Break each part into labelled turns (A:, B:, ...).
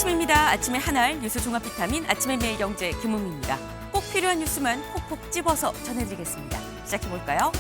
A: 아침입니다. 아침의 하나알 뉴스 종합 비타민 아침의 매일경제 김은미입니다. 꼭 필요한 뉴스만 콕콕 집어서 전해드리겠습니다. 시작해볼까요?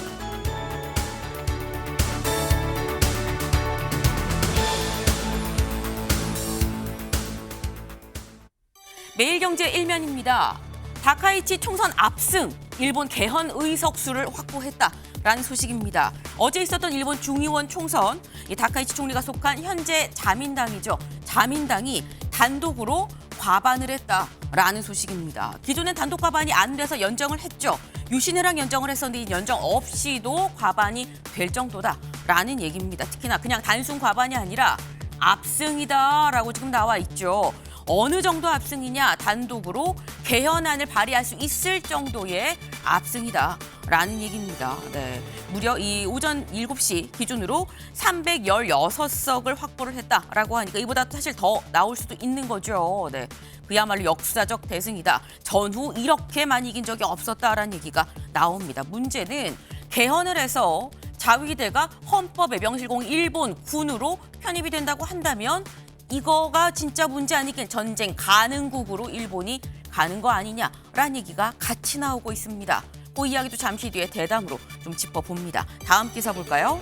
A: 매일경제 일면입니다. 다카이치 총선 압승, 일본 개헌 의석수를 확보했다라는 소식입니다. 어제 있었던 일본 중의원 총선, 이 다카이치 총리가 속한 현재 자민당이죠. 자민당이 단독으로 과반을 했다라는 소식입니다. 기존엔 단독 과반이 안 돼서 연정을 했죠. 유신회랑 연정을 했었는데 이 연정 없이도 과반이 될 정도다라는 얘기입니다. 특히나 그냥 단순 과반이 아니라 압승이다라고 지금 나와 있죠. 어느 정도 압승이냐, 단독으로 개헌안을 발의할 수 있을 정도의 압승이다라는 얘기입니다. 네, 무려 이 오전 7시 기준으로 316석을 확보를 했다라고 하니까 이보다 사실 더 나올 수도 있는 거죠. 네, 그야말로 역사적 대승이다. 전후 이렇게 많이 이긴 적이 없었다라는 얘기가 나옵니다. 문제는 개헌을 해서 자위대가 헌법에 명실공 일본 군으로 편입이 된다고 한다면 이거가 진짜 문제 아니긴 전쟁 가능국으로 일본이 가는 거 아니냐라는 얘기가 같이 나오고 있습니다. 그 이야기도 잠시 뒤에 대담으로 좀 짚어봅니다. 다음 기사 볼까요?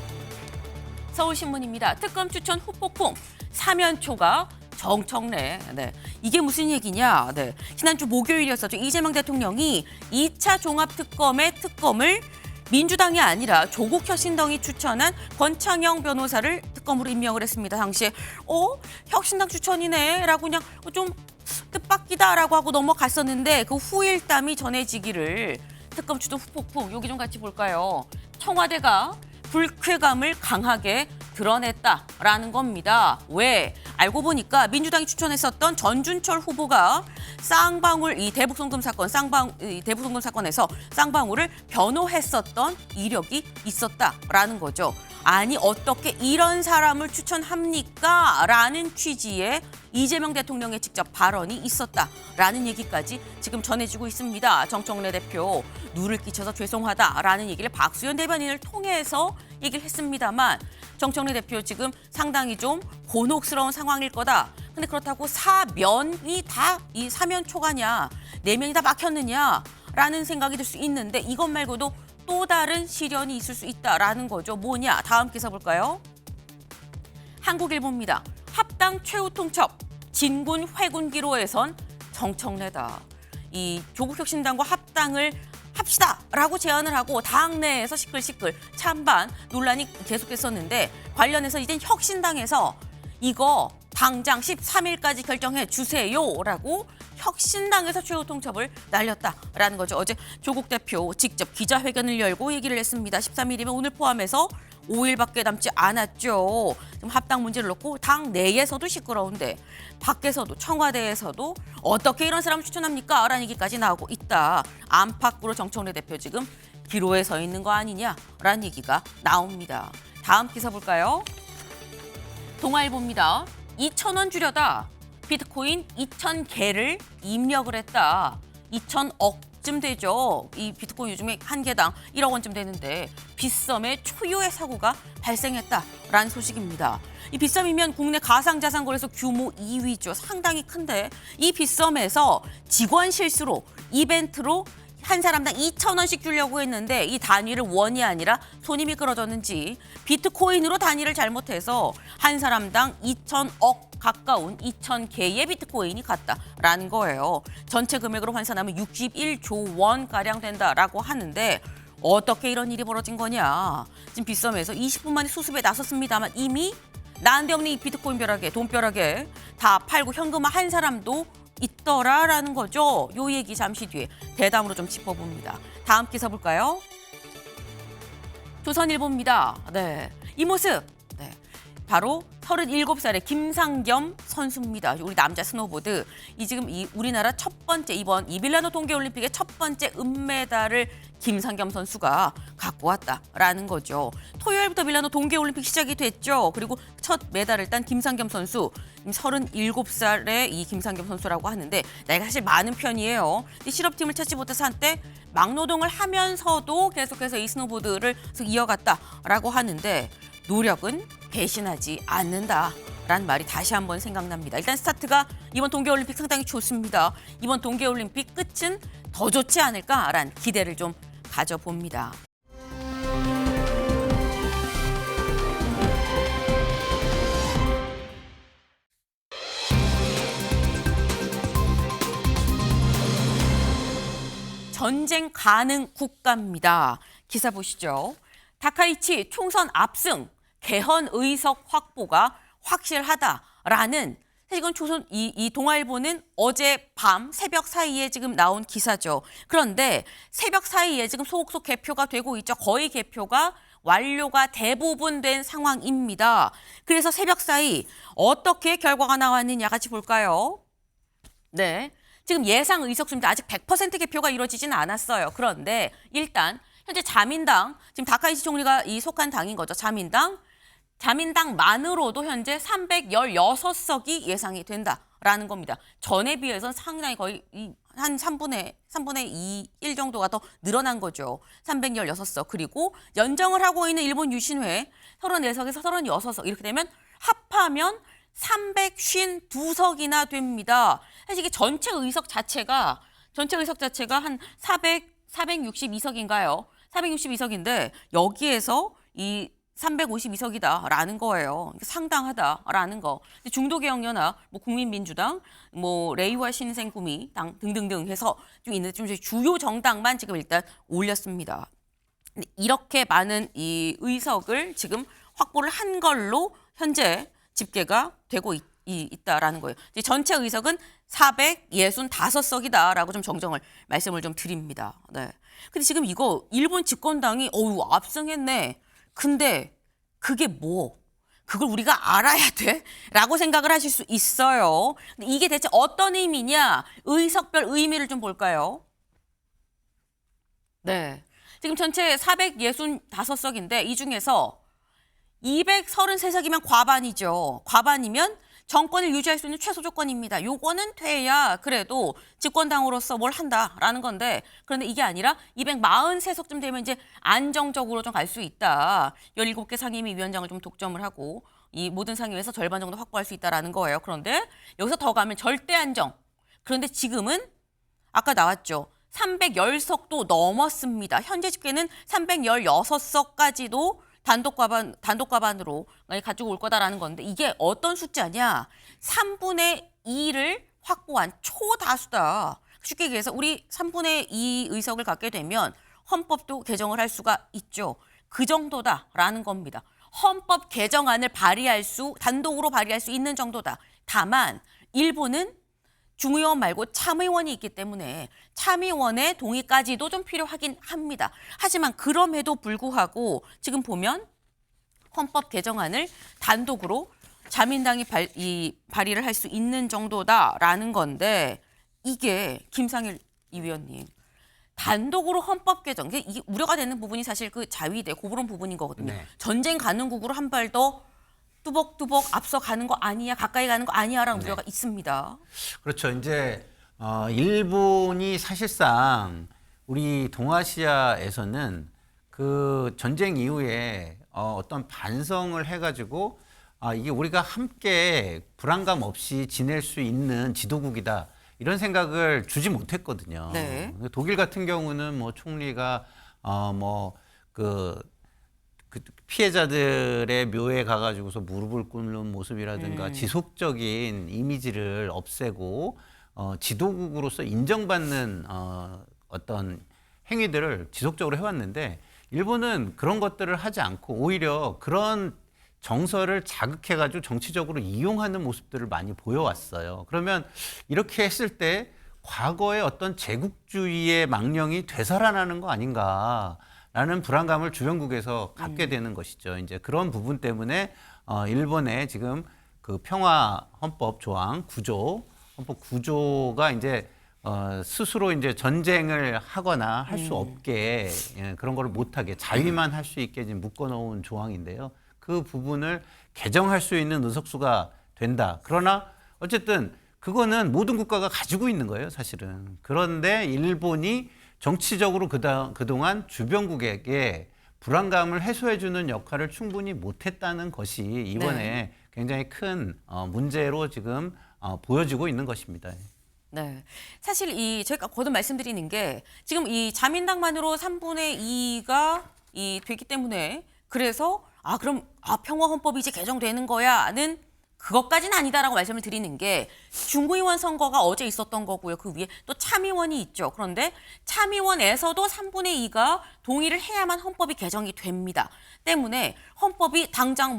A: 서울신문입니다. 특검 추천 후폭풍, 사면초가 정청래. 네, 이게 무슨 얘기냐? 네, 지난주 목요일이었었죠. 이재명 대통령이 2차 종합특검의 특검을 민주당이 아니라 조국 혁신당이 추천한 권창영 변호사를 특검으로 임명을 했습니다. 당시에 혁신당 추천이네라고 그냥 좀 뜻밖이다라고 하고 넘어갔었는데 그 후일담이 전해지기를 특검 추천 후폭풍, 여기 좀 같이 볼까요? 청와대가 불쾌감을 강하게 드러냈다라는 겁니다. 왜? 알고 보니까 민주당이 추천했었던 전준철 후보가 쌍방울 이 대북송금 사건, 대북송금 사건에서 쌍방울을 변호했었던 이력이 있었다라는 거죠. 아니 어떻게 이런 사람을 추천합니까? 라는 취지의 이재명 대통령의 직접 발언이 있었다라는 얘기까지 지금 전해지고 있습니다. 정청래 대표, 누를 끼쳐서 죄송하다라는 얘기를 박수현 대변인을 통해서 얘기를 했습니다만 정청래 대표 지금 상당히 좀 곤혹스러운 상황일 거다. 근데 그렇다고 사면이 다 이 사면 초가냐, 내면이 다 막혔느냐라는 생각이 들 수 있는데 이것 말고도 또 다른 시련이 있을 수 있다라는 거죠. 뭐냐? 다음 기사 볼까요? 한국일보입니다. 합당 최후 통첩, 진군 회군기로에선 정청래다. 이 조국혁신당과 합당을 합시다라고 제안을 하고 당 내에서 시끌시끌 찬반 논란이 계속됐었는데 관련해서 이젠 혁신당에서 이거 당장 13일까지 결정해 주세요라고 혁신당에서 최후 통첩을 날렸다라는 거죠. 어제 조국 대표 직접 기자회견을 열고 얘기를 했습니다. 13일이면 오늘 포함해서 5일밖에 남지 않았죠. 지금 합당 문제를 놓고 당 내에서도 시끄러운데 밖에서도 청와대에서도 어떻게 이런 사람 추천합니까? 라는 얘기까지 나오고 있다. 안팎으로 정청래 대표 지금 기로에 서 있는 거 아니냐라는 얘기가 나옵니다. 다음 기사 볼까요? 동아일보입니다. 2,000원 주려다 비트코인 2,000개를 입력을 했다. 2,000억쯤 되죠. 이 비트코인 요즘에 한 개당 1억 원쯤 되는데 빗썸의 초유의 사고가 발생했다라는 소식입니다. 이 빗썸이면 국내 가상자산거래소 규모 2위죠. 상당히 큰데 이 빗썸에서 직원 실수로 이벤트로 한 사람당 2,000원씩 주려고 했는데 이 단위를 원이 아니라 손님이 끌어줬는지 비트코인으로 단위를 잘못해서 한 사람당 2,000억 가까운 2,000개의 비트코인이 갔다라는 거예요. 전체 금액으로 환산하면 61조 원가량 된다라고 하는데 어떻게 이런 일이 벌어진 거냐. 지금 빗썸에서 20분 만에 수습에 나섰습니다만 이미 난데없는 이 비트코인 벼락에 돈벼락에 다 팔고 현금화 한 사람도 있더라라는 거죠. 요 얘기 잠시 뒤에 대담으로 좀 짚어봅니다. 다음 기사 볼까요? 조선일보입니다. 네, 이 모습. 네, 바로 37살의 김상겸 선수입니다. 우리 남자 스노보드. 이 지금 이 우리나라 첫 번째 이번 이 밀라노 동계올림픽의 첫 번째 은메달을 김상겸 선수가 갖고 왔다라는 거죠. 토요일부터 밀라노 동계올림픽 시작이 됐죠. 그리고 첫 메달을 딴 김상겸 선수, 37살의 이 김상겸 선수라고 하는데 나이가 사실 많은 편이에요. 실업팀을 찾지 못해서 한때 막노동을 하면서도 계속해서 이 스노보드를 이어갔다라고 하는데 노력은 배신하지 않는다. 라는 말이 다시 한번 생각납니다. 일단 스타트가 이번 동계올림픽 상당히 좋습니다. 이번 동계올림픽 끝은 더 좋지 않을까라는 기대를 좀 가져봅니다. 전쟁 가능 국가입니다. 기사 보시죠. 다카이치 총선 압승, 개헌 의석 확보가 확실하다라는, 사실 이건 이 동아일보는 어제 밤 새벽 사이에 지금 나온 기사죠. 그런데 새벽 사이에 지금 소속속 개표가 되고 있죠. 거의 개표가 완료가 대부분 된 상황입니다. 그래서 새벽 사이 어떻게 결과가 나왔느냐 같이 볼까요? 네. 지금 예상 의석수입니다. 아직 100% 개표가 이루어지지는 않았어요. 그런데 일단 현재 자민당, 지금 다카이치 총리가 속한 당인 거죠. 자민당만으로도 현재 316석이 예상이 된다라는 겁니다. 전에 비해서는 상당히 거의 한 3분의 1 정도가 더 늘어난 거죠. 316석. 그리고 연정을 하고 있는 일본 유신회 34석에서 36석. 이렇게 되면 합하면 352석이나 됩니다. 사실 이게 전체 의석 자체가 한 462석인가요? 462석인데 여기에서 이 352석이다라는 거예요. 상당하다라는 거. 중도개혁연합, 국민민주당, 레이와 신생구미당 등등등 해서 좀 있는데 좀 주요 정당만 지금 일단 올렸습니다. 이렇게 많은 이 의석을 지금 확보를 한 걸로 현재 집계가 되고 있다라는 거예요. 전체 의석은 465석이다라고 좀 말씀을 좀 드립니다. 네. 근데 지금 이거 일본 집권당이 압승했네. 근데 그게 그걸 우리가 알아야 돼? 라고 생각을 하실 수 있어요. 근데 이게 대체 어떤 의미냐? 의석별 의미를 좀 볼까요? 네. 지금 전체 465석인데 이 중에서 233석이면 과반이죠. 과반이면 정권을 유지할 수 있는 최소 조건입니다. 요거는 돼야 그래도 집권당으로서 뭘 한다라는 건데, 그런데 이게 아니라 243석쯤 되면 이제 안정적으로 좀 갈 수 있다. 17개 상임위 위원장을 좀 독점을 하고 이 모든 상임위에서 절반 정도 확보할 수 있다라는 거예요. 그런데 여기서 더 가면 절대 안정. 그런데 지금은 아까 나왔죠. 310석도 넘었습니다. 현재 집계는 316석까지도 단독 과반으로 가지고 올 거다라는 건데, 이게 어떤 숫자냐? 3분의 2를 확보한 초다수다. 쉽게 얘기해서 우리 3분의 2 의석을 갖게 되면 헌법도 개정을 할 수가 있죠. 그 정도다라는 겁니다. 헌법 개정안을 단독으로 발의할 수 있는 정도다. 다만 일본은 중의원 말고 참의원이 있기 때문에 참의원의 동의까지도 좀 필요하긴 합니다. 하지만 그럼에도 불구하고 지금 보면 헌법 개정안을 단독으로 자민당이 발의를 할 수 있는 정도다라는 건데, 이게 김상일 이 위원님, 단독으로 헌법 개정, 이게 우려가 되는 부분이 사실 그 자위대 그런 부분인 거거든요. 네. 전쟁 가능국으로 한 발 더 뚜벅뚜벅 앞서가는 거 아니야, 가까이 가는 거 아니야라는 우려가 있습니다.
B: 그렇죠. 이제 일본이 사실상 우리 동아시아에서는 그 전쟁 이후에 어떤 반성을 해가지고 이게 우리가 함께 불안감 없이 지낼 수 있는 지도국이다, 이런 생각을 주지 못했거든요. 네. 독일 같은 경우는 총리가 그 피해자들의 묘에 가가지고서 무릎을 꿇는 모습이라든가 지속적인 이미지를 없애고 지도국으로서 인정받는 어떤 행위들을 지속적으로 해왔는데, 일본은 그런 것들을 하지 않고 오히려 그런 정서를 자극해가지고 정치적으로 이용하는 모습들을 많이 보여왔어요. 그러면 이렇게 했을 때 과거의 어떤 제국주의의 망령이 되살아나는 거 아닌가라는 불안감을 주변국에서 갖게 되는 것이죠. 이제 그런 부분 때문에 일본의 지금 그 평화 헌법 조항 헌법 구조가 이제 스스로 이제 전쟁을 하거나 할 수 없게, 그런 거를 못하게 자위만 할 수 있게 지금 묶어놓은 조항인데요. 그 부분을 개정할 수 있는 의석수가 된다. 그러나 어쨌든 그거는 모든 국가가 가지고 있는 거예요, 사실은. 그런데 일본이 정치적으로 그동안 주변국에게 불안감을 해소해주는 역할을 충분히 못했다는 것이 이번에 굉장히 큰 문제로 지금 보여지고 있는 것입니다.
A: 네. 사실 제가 거듭 말씀드리는 게 지금 이 자민당만으로 3분의 2가 되기 때문에 그래서 그럼 평화헌법이 이제 개정되는 거야는 그것까지는 아니다라고 말씀을 드리는 게 중구의원 선거가 어제 있었던 거고요. 그 위에 또 참의원이 있죠. 그런데 참의원에서도 3분의 2가 동의를 해야만 헌법이 개정이 됩니다. 때문에 헌법이 당장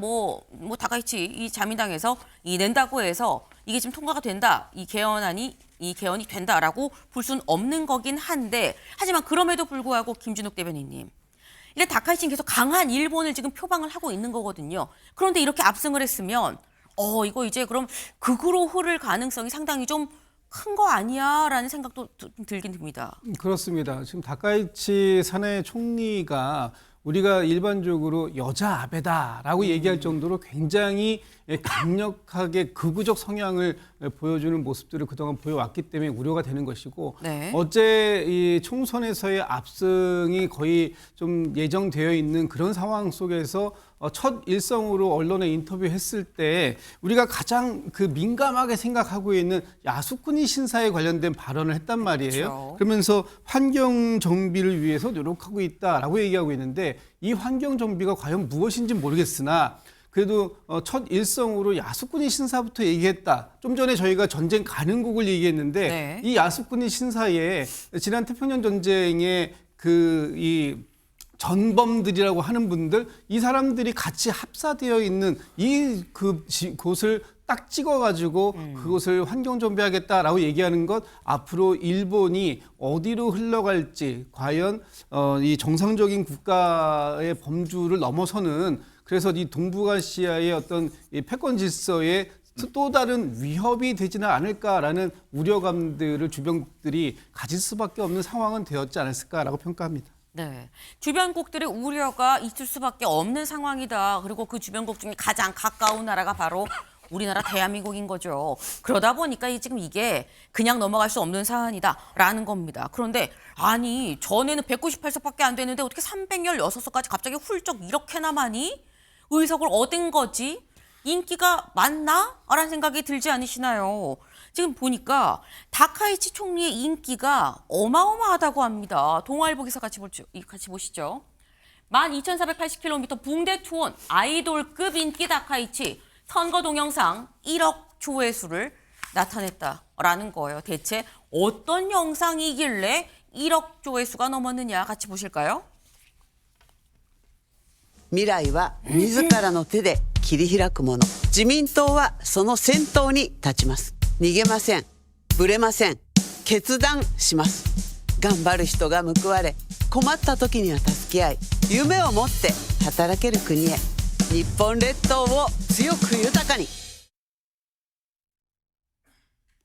A: 다같이 이 자민당에서 낸다고 해서 이게 지금 통과가 된다. 이 개헌이 된다라고 볼 수는 없는 거긴 한데 하지만 그럼에도 불구하고 김준욱 대변인님. 이게 다카이치는 계속 강한 일본을 지금 표방을 하고 있는 거거든요. 그런데 이렇게 압승을 했으면 이거 이제 그럼 극으로 흐를 가능성이 상당히 좀 큰 거 아니야라는 생각도 들긴 듭니다.
C: 그렇습니다. 지금 다카이치 사내 총리가 우리가 일반적으로 여자 아베다라고 얘기할 정도로 굉장히 강력하게 극우적 성향을 보여주는 모습들을 그동안 보여왔기 때문에 우려가 되는 것이고
A: 네.
C: 어제 이 총선에서의 압승이 거의 좀 예정되어 있는 그런 상황 속에서 첫 일성으로 언론에 인터뷰했을 때 우리가 가장 그 민감하게 생각하고 있는 야수쿠니 신사에 관련된 발언을 했단 말이에요.
A: 그렇죠.
C: 그러면서 환경 정비를 위해서 노력하고 있다라고 얘기하고 있는데 이 환경 정비가 과연 무엇인지 모르겠으나 그래도 첫 일성으로 야수쿠니 신사부터 얘기했다. 좀 전에 저희가 전쟁 가능국을 얘기했는데
A: 네.
C: 이 야수쿠니 신사에 지난 태평양 전쟁에 이 전범들이라고 하는 분들, 이 사람들이 같이 합사되어 있는 곳을 딱 찍어가지고 그것을 환경정비하겠다라고 얘기하는 것, 앞으로 일본이 어디로 흘러갈지, 과연 이 정상적인 국가의 범주를 넘어서는, 그래서 이 동북아시아의 어떤 이 패권 질서에 또 다른 위협이 되지는 않을까라는 우려감들을 주변국들이 가질 수밖에 없는 상황은 되었지 않았을까라고 평가합니다.
A: 네, 주변국들의 우려가 있을 수밖에 없는 상황이다. 그리고 그 주변국 중에 가장 가까운 나라가 바로 우리나라 대한민국인 거죠. 그러다 보니까 지금 이게 그냥 넘어갈 수 없는 사안이다라는 겁니다. 그런데 전에는 198석밖에 안 되는데 어떻게 316석까지 갑자기 훌쩍 이렇게나 많이 의석을 얻은 거지? 인기가 많나? 라는 생각이 들지 않으시나요? 지금 보니까 다카이치 총리의 인기가 어마어마하다고 합니다. 동아일보 기사 같이 보시죠. 12,480km 붕대 투혼 아이돌급 인기 다카이치 선거 동영상 1억 조회수를 나타냈다라는 거예요. 대체 어떤 영상이길래 1억 조회수가 넘었느냐 같이 보실까요?
D: 未来は自らの手で切り開くもの。自民党はその先頭に立ちます。逃げません。ぶれません。決断します。頑張る人が報われ、困った時には助け合い、夢を持って働ける国へ。日本列島を強く豊かに。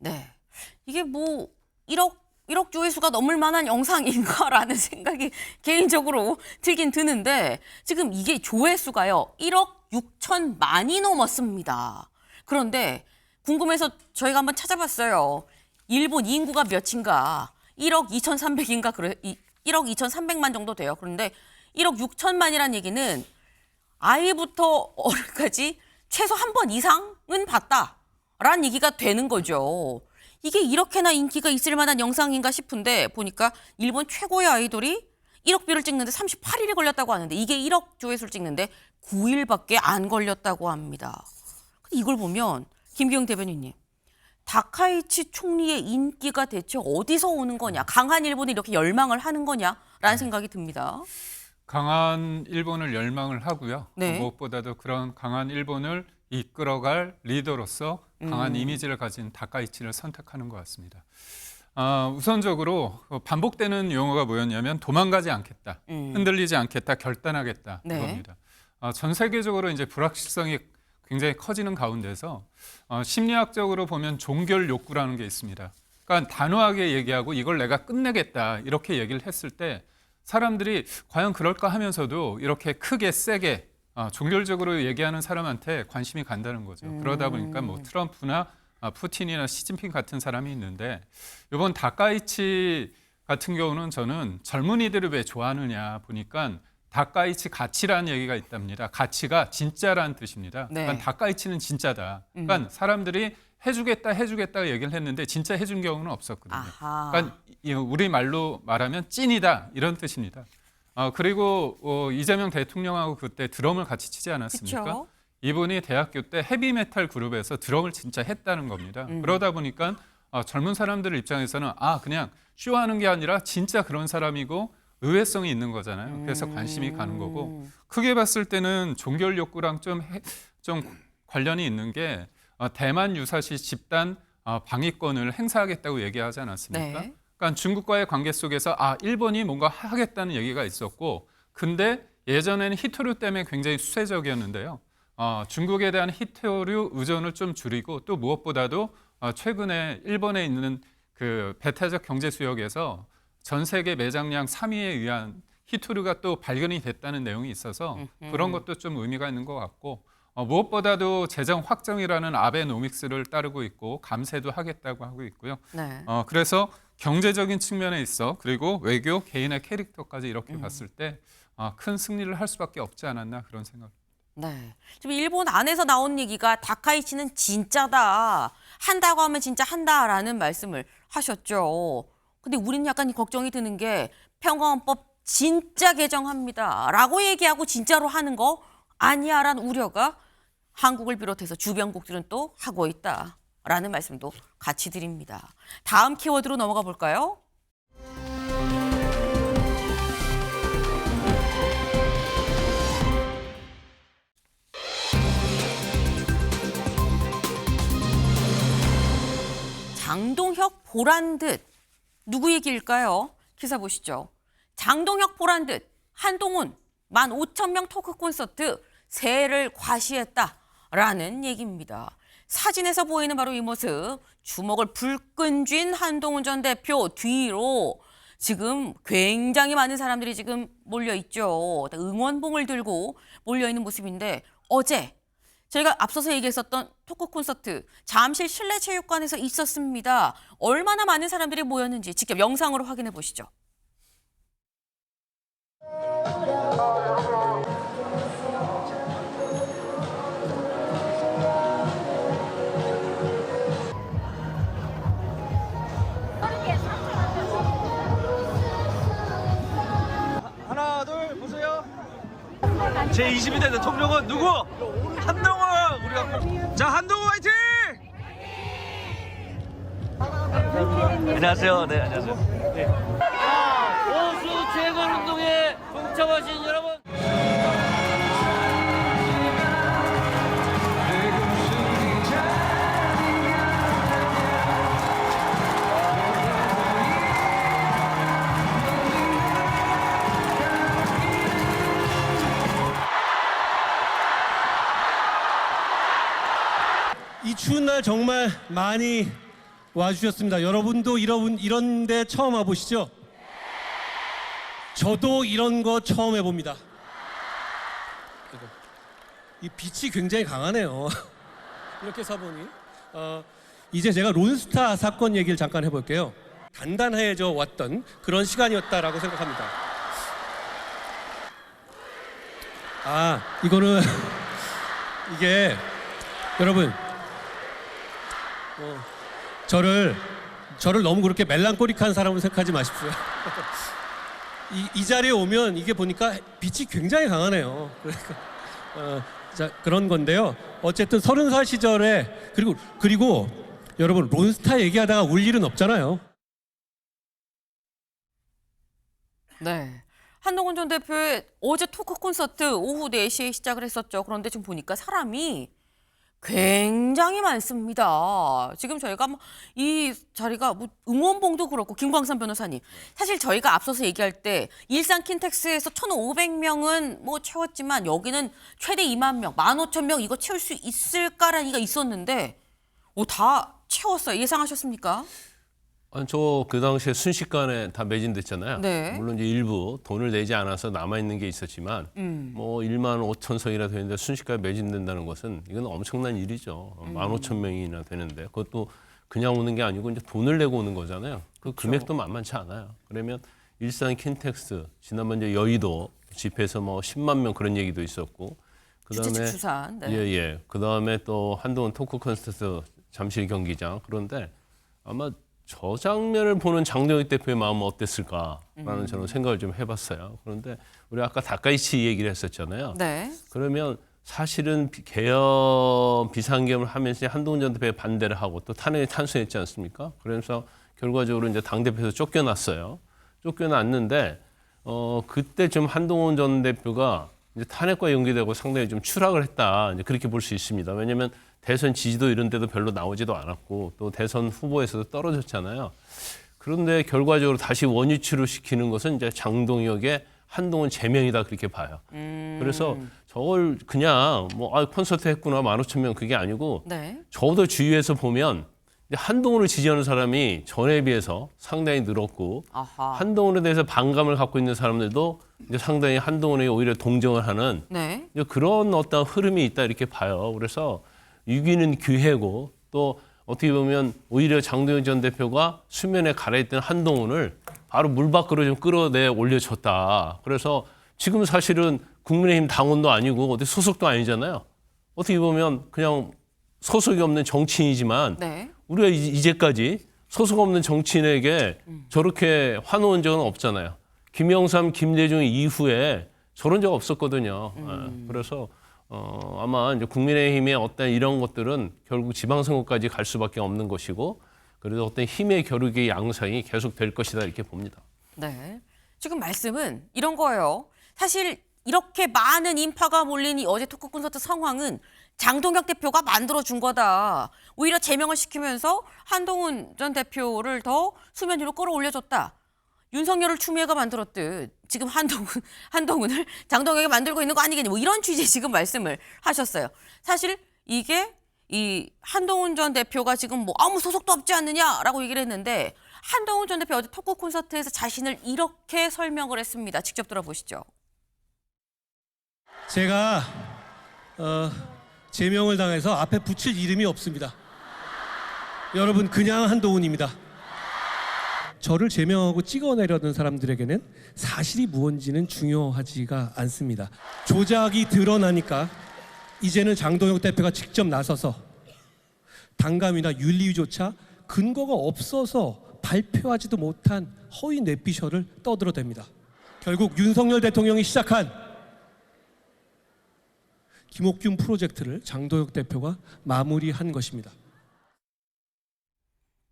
A: 네, 이게 1억 조회수가 넘을 만한 영상인가라는 생각이 개인적으로 들긴 드는데 지금 이게 조회수가요 1억 6천만이 넘었습니다. 그런데 궁금해서 저희가 한번 찾아봤어요. 일본 인구가 몇인가? 1억 2,300인가? 1억 2,300만 정도 돼요. 그런데 1억 6천만이라는 얘기는 아이부터 어른까지 최소 한 번 이상은 봤다라는 얘기가 되는 거죠. 이게 이렇게나 인기가 있을 만한 영상인가 싶은데 보니까 일본 최고의 아이돌이 1억 뷰를 찍는데 38일이 걸렸다고 하는데 이게 1억 조회수를 찍는데 9일밖에 안 걸렸다고 합니다. 근데 이걸 보면 김기영 대변인님, 다카이치 총리의 인기가 대체 어디서 오는 거냐? 강한 일본이 이렇게 열망을 하는 거냐라는 생각이 듭니다.
E: 강한 일본을 열망을 하고요.
A: 네.
E: 무엇보다도 그런 강한 일본을 이끌어갈 리더로서 강한 이미지를 가진 다카이치를 선택하는 것 같습니다. 우선적으로 반복되는 용어가 뭐였냐면 도망가지 않겠다, 흔들리지 않겠다, 결단하겠다
A: 네.
E: 그겁니다. 전 세계적으로 이제 불확실성이 굉장히 커지는 가운데서 심리학적으로 보면 종결 욕구라는 게 있습니다. 그러니까 단호하게 얘기하고 이걸 내가 끝내겠다 이렇게 얘기를 했을 때 사람들이 과연 그럴까 하면서도 이렇게 크게 세게 종결적으로 얘기하는 사람한테 관심이 간다는 거죠. 그러다 보니까 뭐 트럼프나 푸틴이나 시진핑 같은 사람이 있는데 이번 다카이치 같은 경우는 저는 젊은이들을 왜 좋아하느냐 보니까 다카이치 가치라는 얘기가 있답니다. 가치가 진짜라는 뜻입니다.
A: 네.
E: 그러니까 다카이치는 진짜다. 그러니까 사람들이 해주겠다 얘기를 했는데 진짜 해준 경우는 없었거든요.
A: 아하.
E: 그러니까 우리 말로 말하면 찐이다 이런 뜻입니다. 그리고 이재명 대통령하고 그때 드럼을 같이 치지 않았습니까?
A: 그쵸?
E: 이분이 대학교 때 헤비메탈 그룹에서 드럼을 진짜 했다는 겁니다. 그러다 보니까 젊은 사람들 입장에서는 그냥 쇼하는 게 아니라 진짜 그런 사람이고 의외성이 있는 거잖아요. 그래서 관심이 가는 거고 크게 봤을 때는 종결 욕구랑 좀 관련이 있는 게 대만 유사시 집단 방위권을 행사하겠다고 얘기하지 않았습니까?
A: 네.
E: 그러니까 중국과의 관계 속에서 일본이 뭔가 하겠다는 얘기가 있었고 근데 예전에는 히토류 때문에 굉장히 수세적이었는데요. 중국에 대한 히토류 의존을 좀 줄이고 또 무엇보다도 최근에 일본에 있는 그 배타적 경제 수역에서 전 세계 매장량 3위에 의한 히토류가 또 발견이 됐다는 내용이 있어서 그런 것도 좀 의미가 있는 것 같고 무엇보다도 재정 확정이라는 아베노믹스를 따르고 있고 감세도 하겠다고 하고 있고요.
A: 네.
E: 그래서 경제적인 측면에 있어 그리고 외교 개인의 캐릭터까지 이렇게 봤을 때 큰 승리를 할 수밖에 없지 않았나 그런 생각.
A: 네. 지금 일본 안에서 나온 얘기가 다카이치는 진짜다. 한다고 하면 진짜 한다라는 말씀을 하셨죠. 근데 우리는 약간 걱정이 드는 게 평화헌법 진짜 개정합니다. 라고 얘기하고 진짜로 하는 거 아니야라는 우려가 한국을 비롯해서 주변국들은 또 하고 있다라는 말씀도 같이 드립니다. 다음 키워드로 넘어가 볼까요? 장동혁 보란 듯 누구 얘기일까요? 기사 보시죠. 장동혁 보란 듯 한동훈 15,000명 토크 콘서트 세를 과시했다라는 얘기입니다. 사진에서 보이는 바로 이 모습, 주먹을 불끈 쥔 한동훈 전 대표 뒤로 지금 굉장히 많은 사람들이 지금 몰려 있죠. 응원봉을 들고 몰려 있는 모습인데 어제 저희가 앞서서 얘기했었던 토크 콘서트 잠실 실내체육관에서 있었습니다. 얼마나 많은 사람들이 모였는지 직접 영상으로 확인해 보시죠.
F: 하나 둘 보세요. 제22대 대통령은 누구? 한동훈. 우리가 자 한동훈 화이팅! 안녕하세요. 네 안녕하세요.
G: 보수 재건 운동에 동참하신 여러분.
H: 이 추운 날 정말 많이 와주셨습니다. 여러분도 이런 데 처음 와보시죠? 저도 이런 거 처음 해봅니다. 이 빛이 굉장히 강하네요. 이렇게 사보니. 이제 제가 론스타 사건 얘기를 잠깐 해볼게요. 단단해져 왔던 그런 시간이었다라고 생각합니다. 이거는 이게 여러분 저를 너무 그렇게 멜랑콜릭한 사람으로 생각하지 마십시오. 이 자리에 오면 이게 보니까 빛이 굉장히 강하네요. 그러니까 자 그런 건데요. 어쨌든 30살 시절에 그리고 여러분 론스타 얘기하다가 울 일은 없잖아요.
A: 네. 한동훈 전 대표의 어제 토크 콘서트 오후 4시에 시작을 했었죠. 그런데 지금 보니까 사람이 굉장히 많습니다. 지금 저희가 이 자리가 응원봉도 그렇고 김광삼 변호사님. 사실 저희가 앞서서 얘기할 때 일산 킨텍스에서 1,500명은 채웠지만 여기는 최대 2만 명, 15,000명 이거 채울 수 있을까라는 얘기가 있었는데 다 채웠어요. 예상하셨습니까?
I: 저 그 당시에 순식간에 다 매진됐잖아요.
A: 네.
I: 물론 이제 일부 돈을 내지 않아서 남아 있는 게 있었지만 15,000석이나 되는데 순식간에 매진된다는 것은 이건 엄청난 일이죠. 15,000명이나 되는데 그것도 그냥 오는 게 아니고 이제 돈을 내고 오는 거잖아요. 그 금액도 만만치 않아요. 그러면 일산 킨텍스 지난번 이제 여의도 집회에서 뭐 10만 명 그런 얘기도 있었고
A: 주최측 추산. 네.
I: 예. 그다음에 또 한동훈 토크 콘서트 잠실 경기장. 그런데 아마 저 장면을 보는 장동혁 대표의 마음은 어땠을까라는 저는 생각을 좀 해봤어요. 그런데 우리 아까 다카이치 얘기를 했었잖아요.
A: 네.
I: 그러면 사실은 개헌 비상계엄을 하면서 한동훈 전 대표에 반대를 하고 또 탄핵에 찬성했지 않습니까? 그래서 결과적으로 이제 당 대표에서 쫓겨났어요. 쫓겨났는데 그때 좀 한동훈 전 대표가 이제 탄핵과 연계되고 상당히 좀 추락을 했다. 이제 그렇게 볼 수 있습니다. 왜냐하면 대선 지지도 이런 데도 별로 나오지도 않았고 또 대선 후보에서도 떨어졌잖아요. 그런데 결과적으로 다시 원위치로 시키는 것은 이제 장동혁의 한동훈 제명이다 그렇게 봐요. 그래서 저걸 그냥 뭐 콘서트 했구나 15,000명 그게 아니고
A: 네.
I: 저도 주위에서 보면 한동훈을 지지하는 사람이 전에 비해서 상당히 늘었고
A: 아하.
I: 한동훈에 대해서 반감을 갖고 있는 사람들도 이제 상당히 한동훈에 오히려 동정을 하는
A: 네.
I: 이제 그런 어떤 흐름이 있다 이렇게 봐요. 그래서 위기는 기회고 또 어떻게 보면 오히려 장동혁 전 대표가 수면에 가라앉던 한동훈을 바로 물 밖으로 좀 끌어내 올려줬다. 그래서 지금 사실은 국민의힘 당원도 아니고 어디 소속도 아니잖아요. 어떻게 보면 그냥 소속이 없는 정치인이지만
A: 네.
I: 우리가 이제까지 소속 없는 정치인에게 저렇게 화놓은 적은 없잖아요. 김영삼, 김대중 이후에 저런 적 없었거든요. 그래서 아마 이제 국민의힘의 어떤 이런 것들은 결국 지방선거까지 갈 수밖에 없는 것이고 그래도 어떤 힘의 겨루기의 양상이 계속 될 것이다 이렇게 봅니다.
A: 네. 지금 말씀은 이런 거예요. 사실 이렇게 많은 인파가 몰린 이 어제 토크 콘서트 상황은 장동혁 대표가 만들어준 거다. 오히려 제명을 시키면서 한동훈 전 대표를 더 수면 위로 끌어올려줬다. 윤석열을 추미애가 만들었듯 지금 한동훈을 장동혁이 만들고 있는 거 아니겠니? 뭐 이런 취지의 지금 말씀을 하셨어요. 사실 이게 이 한동훈 전 대표가 지금 뭐 아무 소속도 없지 않느냐라고 얘기를 했는데 한동훈 전 대표 어제 토크 콘서트에서 자신을 이렇게 설명을 했습니다. 직접 들어보시죠.
H: 제가 제명을 당해서 앞에 붙일 이름이 없습니다. 여러분 그냥 한동훈입니다. 저를 제명하고 찍어내려는 사람들에게는 사실이 무언지는 중요하지가 않습니다. 조작이 드러나니까 이제는 장동혁 대표가 직접 나서서 당감이나 윤리위조차 근거가 없어서 발표하지도 못한 허위 뇌피셜을 떠들어댑니다. 결국 윤석열 대통령이 시작한 김옥균 프로젝트를 장동혁 대표가 마무리한 것입니다.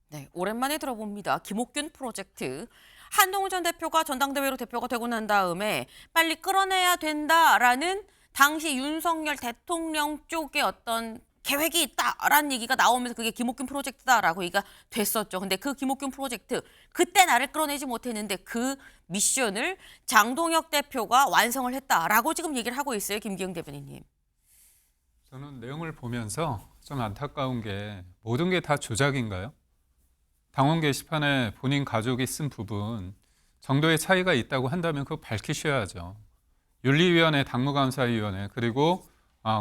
A: 네, 오랜만에 들어봅니다. 김옥균 프로젝트. 한동훈 전 대표가 전당대회로 대표가 되고 난 다음에 빨리 끌어내야 된다라는 당시 윤석열 대통령 쪽의 어떤 계획이 있다라는 얘기가 나오면서 그게 김옥균 프로젝트다라고 얘기가 됐었죠. 근데 그 김옥균 프로젝트 그때 나를 끌어내지 못했는데 그 미션을 장동혁 대표가 완성을 했다라고 지금 얘기를 하고 있어요. 김기영 대변인님.
E: 저는 내용을 보면서 좀 안타까운 게 모든 게 다 조작인가요? 당원 게시판에 본인 가족이 쓴 부분 정도의 차이가 있다고 한다면 그거 밝히셔야죠. 윤리위원회, 당무감사위원회 그리고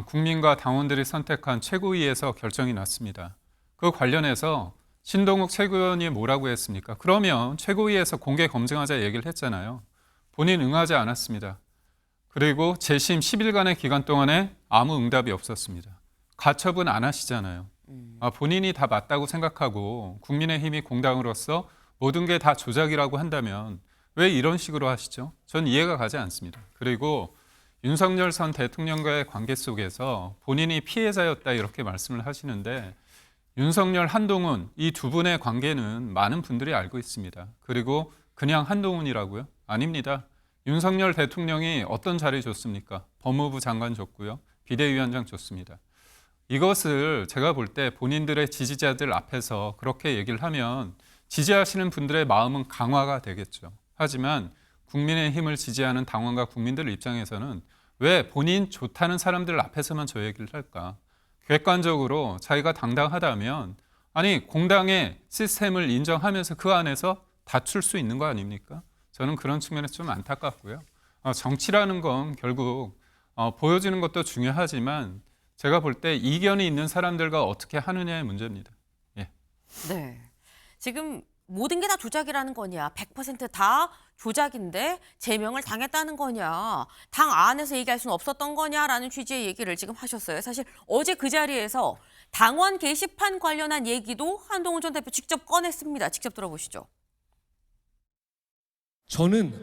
E: 국민과 당원들이 선택한 최고위에서 결정이 났습니다. 그 관련해서 신동욱 최고위원이 뭐라고 했습니까? 그러면 최고위에서 공개 검증하자 얘기를 했잖아요. 본인 응하지 않았습니다. 그리고 재심 10일간의 기간 동안에 아무 응답이 없었습니다. 가처분 안 하시잖아요. 본인이 다 맞다고 생각하고 국민의힘이 공당으로서 모든 게 다 조작이라고 한다면 왜 이런 식으로 하시죠? 전 이해가 가지 않습니다. 그리고 윤석열 전 대통령과의 관계 속에서 본인이 피해자였다 이렇게 말씀을 하시는데 윤석열, 한동훈 이 두 분의 관계는 많은 분들이 알고 있습니다. 그리고 그냥 한동훈이라고요? 아닙니다. 윤석열 대통령이 어떤 자리 줬습니까? 법무부 장관 줬고요. 비대위원장 줬습니다. 이것을 제가 볼 때 본인들의 지지자들 앞에서 그렇게 얘기를 하면 지지하시는 분들의 마음은 강화가 되겠죠. 하지만 국민의힘을 지지하는 당원과 국민들 입장에서는 왜 본인 좋다는 사람들 앞에서만 저 얘기를 할까? 객관적으로 자기가 당당하다면 아니 공당의 시스템을 인정하면서 그 안에서 다툴 수 있는 거 아닙니까? 저는 그런 측면에서 좀 안타깝고요. 정치라는 건 결국 보여지는 것도 중요하지만 제가 볼 때 이견이 있는 사람들과 어떻게 하느냐의 문제입니다. 예.
A: 네. 지금 모든 게 다 조작이라는 거냐? 100%다 조작인데 제명을 당했다는 거냐? 당 안에서 얘기할 수는 없었던 거냐라는 취지의 얘기를 지금 하셨어요. 사실 어제 그 자리에서 당원 게시판 관련한 얘기도 한동훈 전 대표 직접 꺼냈습니다. 직접 들어보시죠.
H: 저는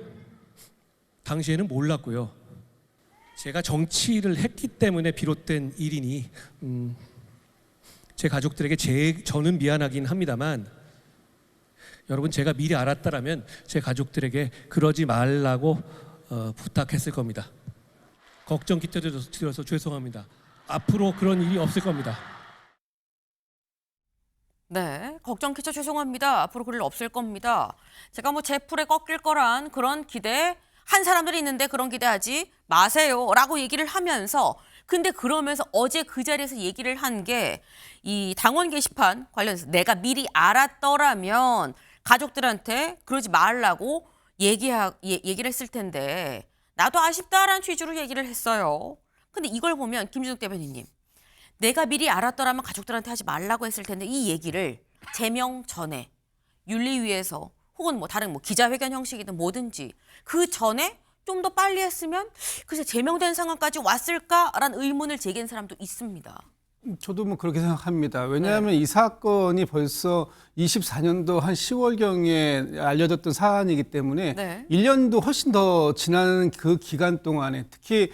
H: 당시에는 몰랐고요. 제가 정치를 했기 때문에 비롯된 일이니 제 가족들에게 저는 미안하긴 합니다만 여러분 제가 미리 알았다라면 제 가족들에게 그러지 말라고 부탁했을 겁니다. 걱정 끼쳐드려서 죄송합니다. 앞으로 그런 일이 없을 겁니다.
A: 네, 걱정 끼쳐 죄송합니다. 앞으로 그럴 일 없을 겁니다. 제가 뭐 제 풀에 꺾일 거란 그런 기대 한 사람들이 있는데 그런 기대하지 마세요라고 얘기를 하면서 근데 그러면서 어제 그 자리에서 얘기를 한 게 이 당원 게시판 관련해서 내가 미리 알았더라면 가족들한테 그러지 말라고 얘기를 했을 텐데 나도 아쉽다라는 취지로 얘기를 했어요. 근데 이걸 보면 김준욱 대변인님 내가 미리 알았더라면 가족들한테 하지 말라고 했을 텐데 이 얘기를 제명 전에 윤리위에서 혹은 뭐 다른 뭐 기자회견 형식이든 뭐든지 그 전에 좀 더 빨리 했으면 글쎄 제명된 상황까지 왔을까라는 의문을 제기한 사람도 있습니다.
C: 저도 뭐 그렇게 생각합니다. 왜냐하면 이 사건이 벌써 24년도 한 10월경에 알려졌던 사안이기 때문에
A: 네.
C: 1년도 훨씬 더 지난 그 기간 동안에 특히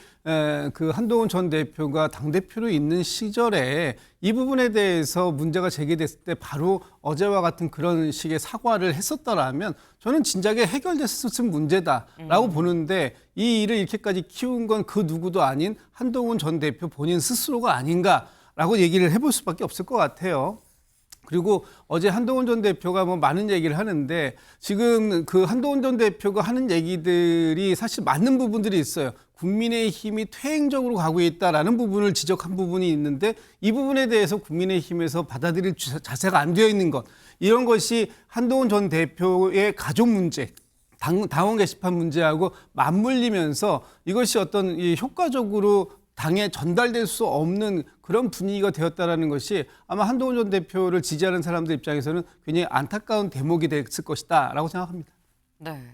C: 그 한동훈 전 대표가 당대표로 있는 시절에 이 부분에 대해서 문제가 제기됐을 때 바로 어제와 같은 그런 식의 사과를 했었더라면 저는 진작에 해결됐을 문제다라고 보는데 이 일을 이렇게까지 키운 건 그 누구도 아닌 한동훈 전 대표 본인 스스로가 아닌가라고 얘기를 해볼 수밖에 없을 것 같아요. 그리고 어제 한동훈 전 대표가 뭐 많은 얘기를 하는데 지금 그 한동훈 전 대표가 하는 얘기들이 사실 맞는 부분들이 있어요. 국민의힘이 퇴행적으로 가고 있다라는 부분을 지적한 부분이 있는데 이 부분에 대해서 국민의힘에서 받아들일 자세가 안 되어 있는 것. 이런 것이 한동훈 전 대표의 가족 문제, 당원 게시판 문제하고 맞물리면서 이것이 어떤 이 효과적으로 당에 전달될 수 없는 그런 분위기가 되었다라는 것이 아마 한동훈 전 대표를 지지하는 사람들 입장에서는 굉장히 안타까운 대목이 됐을 것이다라고 생각합니다.
A: 네,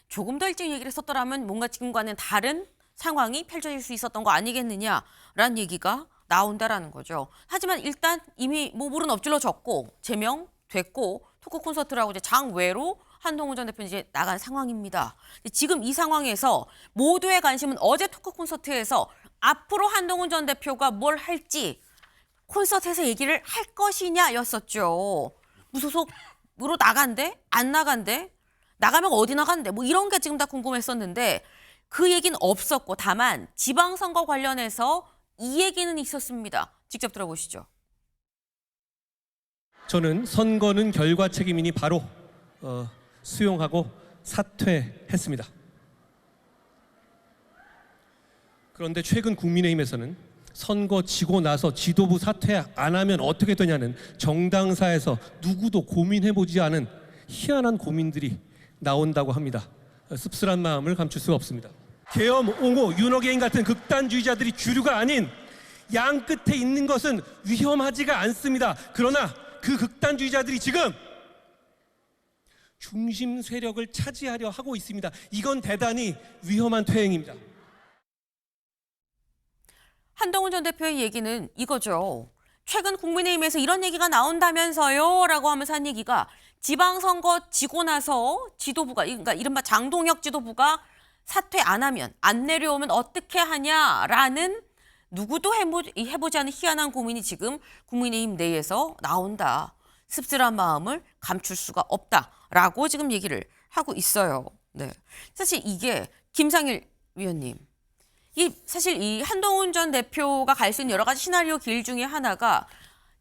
A: 조금 더 일찍 얘기를 했었더라면 뭔가 지금과는 다른 상황이 펼쳐질 수 있었던 거 아니겠느냐라는 얘기가 나온다라는 거죠. 하지만 일단 이미 뭐 물은 엎질러졌고 제명됐고 토크 콘서트라고 이제 장외로 한동훈 전 대표는 이제 나간 상황입니다. 지금 이 상황에서 모두의 관심은 어제 토크 콘서트에서 앞으로 한동훈 전 대표가 뭘 할지 콘서트에서 얘기를 할 것이냐였었죠. 무소속으로 나간대? 안 나간대? 나가면 어디 나간대? 뭐 이런 게 지금 다 궁금했었는데 그 얘기는 없었고 다만 지방선거 관련해서 이 얘기는 있었습니다. 직접 들어보시죠.
H: 저는 선거는 결과 책임이니 바로 수용하고 사퇴했습니다. 그런데 최근 국민의힘에서는 선거 지고 나서 지도부 사퇴 안 하면 어떻게 되냐는 정당사에서 누구도 고민해보지 않은 희한한 고민들이 나온다고 합니다. 씁쓸한 마음을 감출 수가 없습니다. 계엄, 옹호, 윤호개인 같은 극단주의자들이 주류가 아닌 양 끝에 있는 것은 위험하지가 않습니다. 그러나 그 극단주의자들이 지금 중심 세력을 차지하려 하고 있습니다. 이건 대단히 위험한 퇴행입니다.
A: 한동훈 전 대표의 얘기는 이거죠. 최근 국민의힘에서 이런 얘기가 나온다면서요? 라고 하면서 한 얘기가 지방선거 지고 나서 지도부가, 그러니까 이른바 장동혁 지도부가 사퇴 안 하면, 안 내려오면 어떻게 하냐라는 누구도 해보지 않은 희한한 고민이 지금 국민의힘 내에서 나온다. 씁쓸한 마음을 감출 수가 없다라고 지금 얘기를 하고 있어요. 네, 사실 이게 김상일 위원님, 사실 이 한동훈 전 대표가 갈 수 있는 여러 가지 시나리오 길 중에 하나가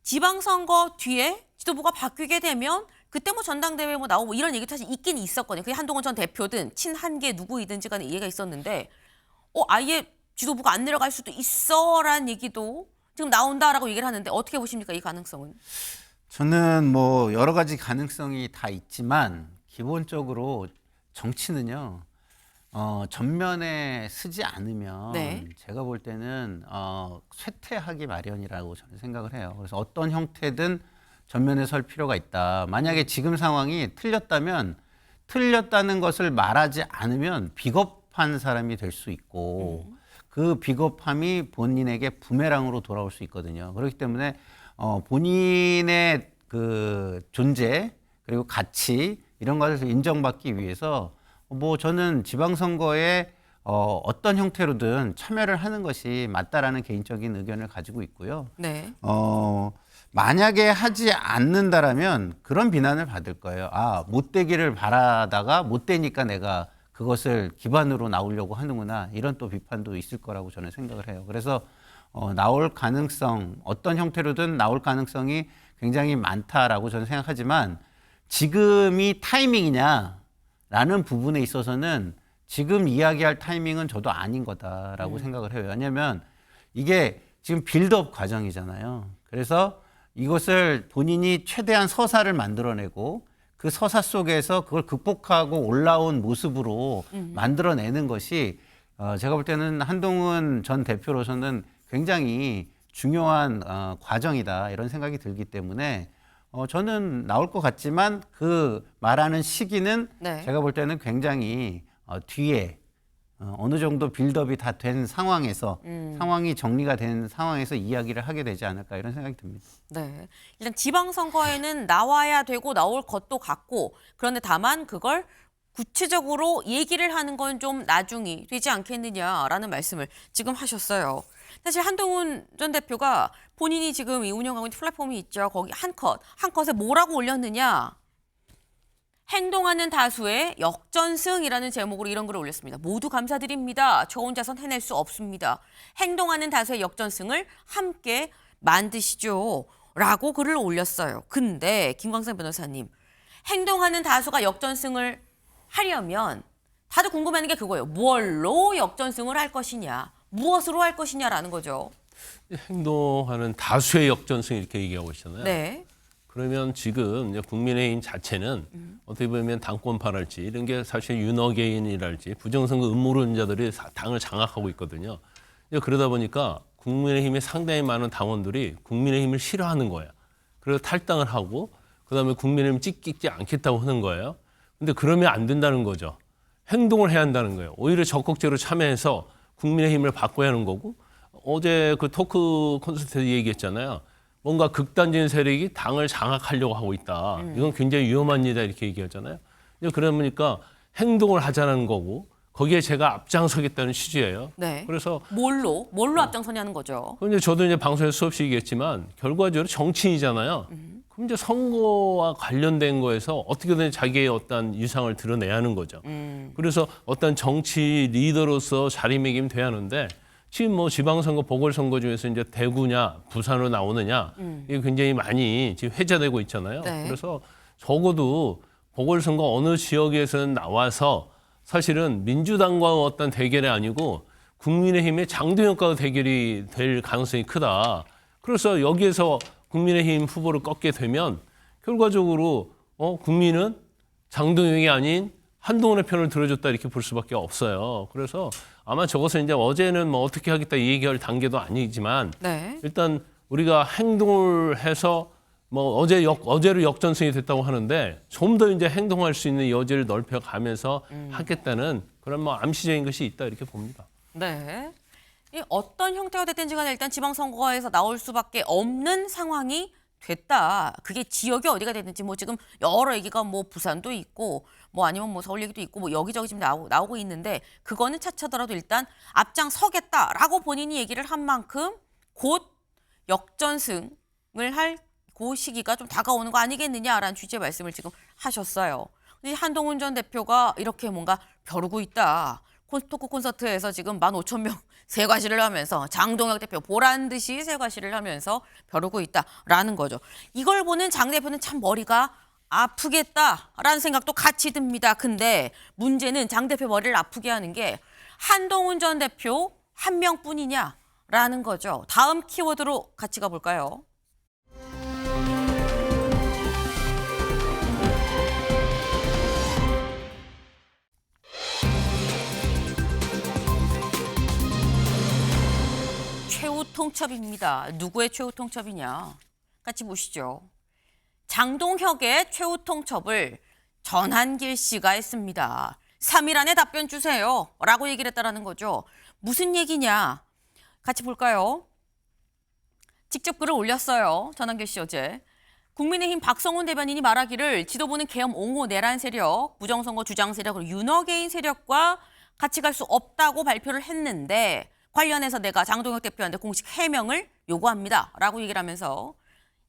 A: 지방선거 뒤에 지도부가 바뀌게 되면 그때 뭐 전당대회 뭐 나오고 이런 얘기도 사실 있긴 있었거든요. 그게 한동훈 전 대표든 친한계 누구이든지 간에 이해가 있었는데 아예 지도부가 안 내려갈 수도 있어라는 얘기도 지금 나온다라고 얘기를 하는데 어떻게 보십니까, 이 가능성은?
B: 저는 뭐 여러 가지 가능성이 다 있지만 기본적으로 정치는요. 전면에 서지 않으면
A: 네.
B: 제가 볼 때는 쇠퇴하기 마련이라고 저는 생각을 해요. 그래서 어떤 형태든 전면에 설 필요가 있다. 만약에 지금 상황이 틀렸다면 틀렸다는 것을 말하지 않으면 비겁한 사람이 될 수 있고 그 비겁함이 본인에게 부메랑으로 돌아올 수 있거든요. 그렇기 때문에 본인의 그 존재 그리고 가치 이런 것을 인정받기 위해서 뭐 저는 지방선거에 어떤 형태로든 참여를 하는 것이 맞다라는 개인적인 의견을 가지고 있고요.
A: 네.
B: 만약에 하지 않는다라면 그런 비난을 받을 거예요. 아, 못 되기를 바라다가 못 되니까 내가 그것을 기반으로 나오려고 하는구나. 이런 또 비판도 있을 거라고 저는 생각을 해요. 그래서 나올 가능성, 어떤 형태로든 나올 가능성이 굉장히 많다라고 저는 생각하지만 지금이 타이밍이냐라는 부분에 있어서는 지금 이야기할 타이밍은 저도 아닌 거다라고 생각을 해요. 왜냐하면 이게 지금 빌드업 과정이잖아요. 그래서 이것을 본인이 최대한 서사를 만들어내고 그 서사 속에서 그걸 극복하고 올라온 모습으로 만들어내는 것이 제가 볼 때는 한동훈 전 대표로서는 굉장히 중요한 과정이다 이런 생각이 들기 때문에 저는 나올 것 같지만 그 말하는 시기는
A: 네.
B: 제가 볼 때는 굉장히 뒤에 어느 정도 빌드업이 다 된 상황에서 상황이 정리가 된 상황에서 이야기를 하게 되지 않을까 이런 생각이 듭니다.
A: 네. 일단 지방선거에는 나와야 되고 나올 것도 같고 그런데 다만 그걸 구체적으로 얘기를 하는 건 좀 나중이 되지 않겠느냐라는 말씀을 지금 하셨어요. 사실 한동훈 전 대표가 본인이 지금 이 운영하고 있는 플랫폼이 있죠. 거기 한 컷에 뭐라고 올렸느냐. 행동하는 다수의 역전승이라는 제목으로 이런 글을 올렸습니다. 모두 감사드립니다. 저 혼자선 해낼 수 없습니다. 행동하는 다수의 역전승을 함께 만드시죠. 라고 글을 올렸어요. 근데 김광선 변호사님, 행동하는 다수가 역전승을 하려면 다들 궁금해하는 게 그거예요. 뭘로 역전승을 할 것이냐, 무엇으로 할 것이냐라는 거죠.
I: 행동하는 다수의 역전승 이렇게 얘기하고 있잖아요.
A: 네.
I: 그러면 지금 이제 국민의힘 자체는 어떻게 보면 당권파랄지 이런 게 사실 윤어게인이랄지 부정선거 음모론자들이 당을 장악하고 있거든요. 그러다 보니까 국민의힘에 상당히 많은 당원들이 국민의힘을 싫어하는 거예요. 그래서 탈당을 하고 그다음에 국민의힘 찍지 않겠다고 하는 거예요. 근데 그러면 안 된다는 거죠. 행동을 해야 한다는 거예요. 오히려 적극적으로 참여해서 국민의힘을 바꿔야 하는 거고 어제 그 토크 콘서트에서 얘기했잖아요. 뭔가 극단적인 세력이 당을 장악하려고 하고 있다. 이건 굉장히 위험한 일이다 이렇게 얘기하잖아요. 그러니까 행동을 하자는 거고 거기에 제가 앞장서겠다는 취지예요.
A: 네.
I: 그래서
A: 뭘로 앞장서냐는 거죠.
I: 그럼 이제 저도 이제 방송에서 수없이 얘기했지만 결과적으로 정치인이잖아요. 그럼 이제 선거와 관련된 거에서 어떻게든 자기의 어떤 유상을 드러내야 하는 거죠. 그래서 어떤 정치 리더로서 자리매김 돼야 하는데 지금 뭐 지방선거, 보궐선거 중에서 이제 대구냐, 부산으로 나오느냐 이게 굉장히 많이 지금 회자되고 있잖아요.
A: 네.
I: 그래서 적어도 보궐선거 어느 지역에서는 나와서 사실은 민주당과 어떤 대결이 아니고 국민의힘의 장도연과 대결이 될 가능성이 크다. 그래서 여기에서 국민의힘 후보를 꺾게 되면 결과적으로 국민은 장동영이 아닌 한동훈의 편을 들어줬다 이렇게 볼 수밖에 없어요. 그래서 아마 저것은 이제 어제는 뭐 어떻게 하겠다 이 얘기할 단계도 아니지만
A: 네.
I: 일단 우리가 행동을 해서 뭐 어제로 역전승이 됐다고 하는데 좀 더 이제 행동할 수 있는 여지를 넓혀가면서 하겠다는 그런 뭐 암시적인 것이 있다 이렇게 봅니다.
A: 네. 이 어떤 형태가 됐든지 간에 일단 지방선거에서 나올 수밖에 없는 상황이 됐다. 그게 지역이 어디가 됐든지 뭐 지금 여러 얘기가 뭐 부산도 있고 뭐 아니면 뭐 서울 얘기도 있고 뭐 여기저기 지금 나오고 있는데 그거는 차차더라도 일단 앞장서겠다라고 본인이 얘기를 한 만큼 곧 역전승을 할 그 시기가 좀 다가오는 거 아니겠느냐라는 취지의 말씀을 지금 하셨어요. 근데 한동훈 전 대표가 이렇게 뭔가 벼르고 있다. 토크 콘서트에서 지금 15,000명 세과시를 하면서 장동혁 대표 보란 듯이 세과시를 하면서 벼르고 있다라는 거죠. 이걸 보는 장 대표는 참 머리가 아프겠다라는 생각도 같이 듭니다. 근데 문제는 장 대표 머리를 아프게 하는 게 한동훈 전 대표 한 명뿐이냐라는 거죠. 다음 키워드로 같이 가볼까요? 최후 통첩입니다. 누구의 최후 통첩이냐? 같이 보시죠. 장동혁의 최후 통첩을 전한길 씨가 했습니다. 3일 안에 답변 주세요 라고 얘기를 했다는 거죠. 무슨 얘기냐? 같이 볼까요? 직접 글을 올렸어요. 전한길 씨 어제. 국민의힘 박성훈 대변인이 말하기를 지도부는 계엄 옹호 내란 세력, 부정선거 주장 세력, 그리고 윤어게인 세력과 같이 갈 수 없다고 발표를 했는데 관련해서 내가 장동혁 대표한테 공식 해명을 요구합니다 라고 얘기를 하면서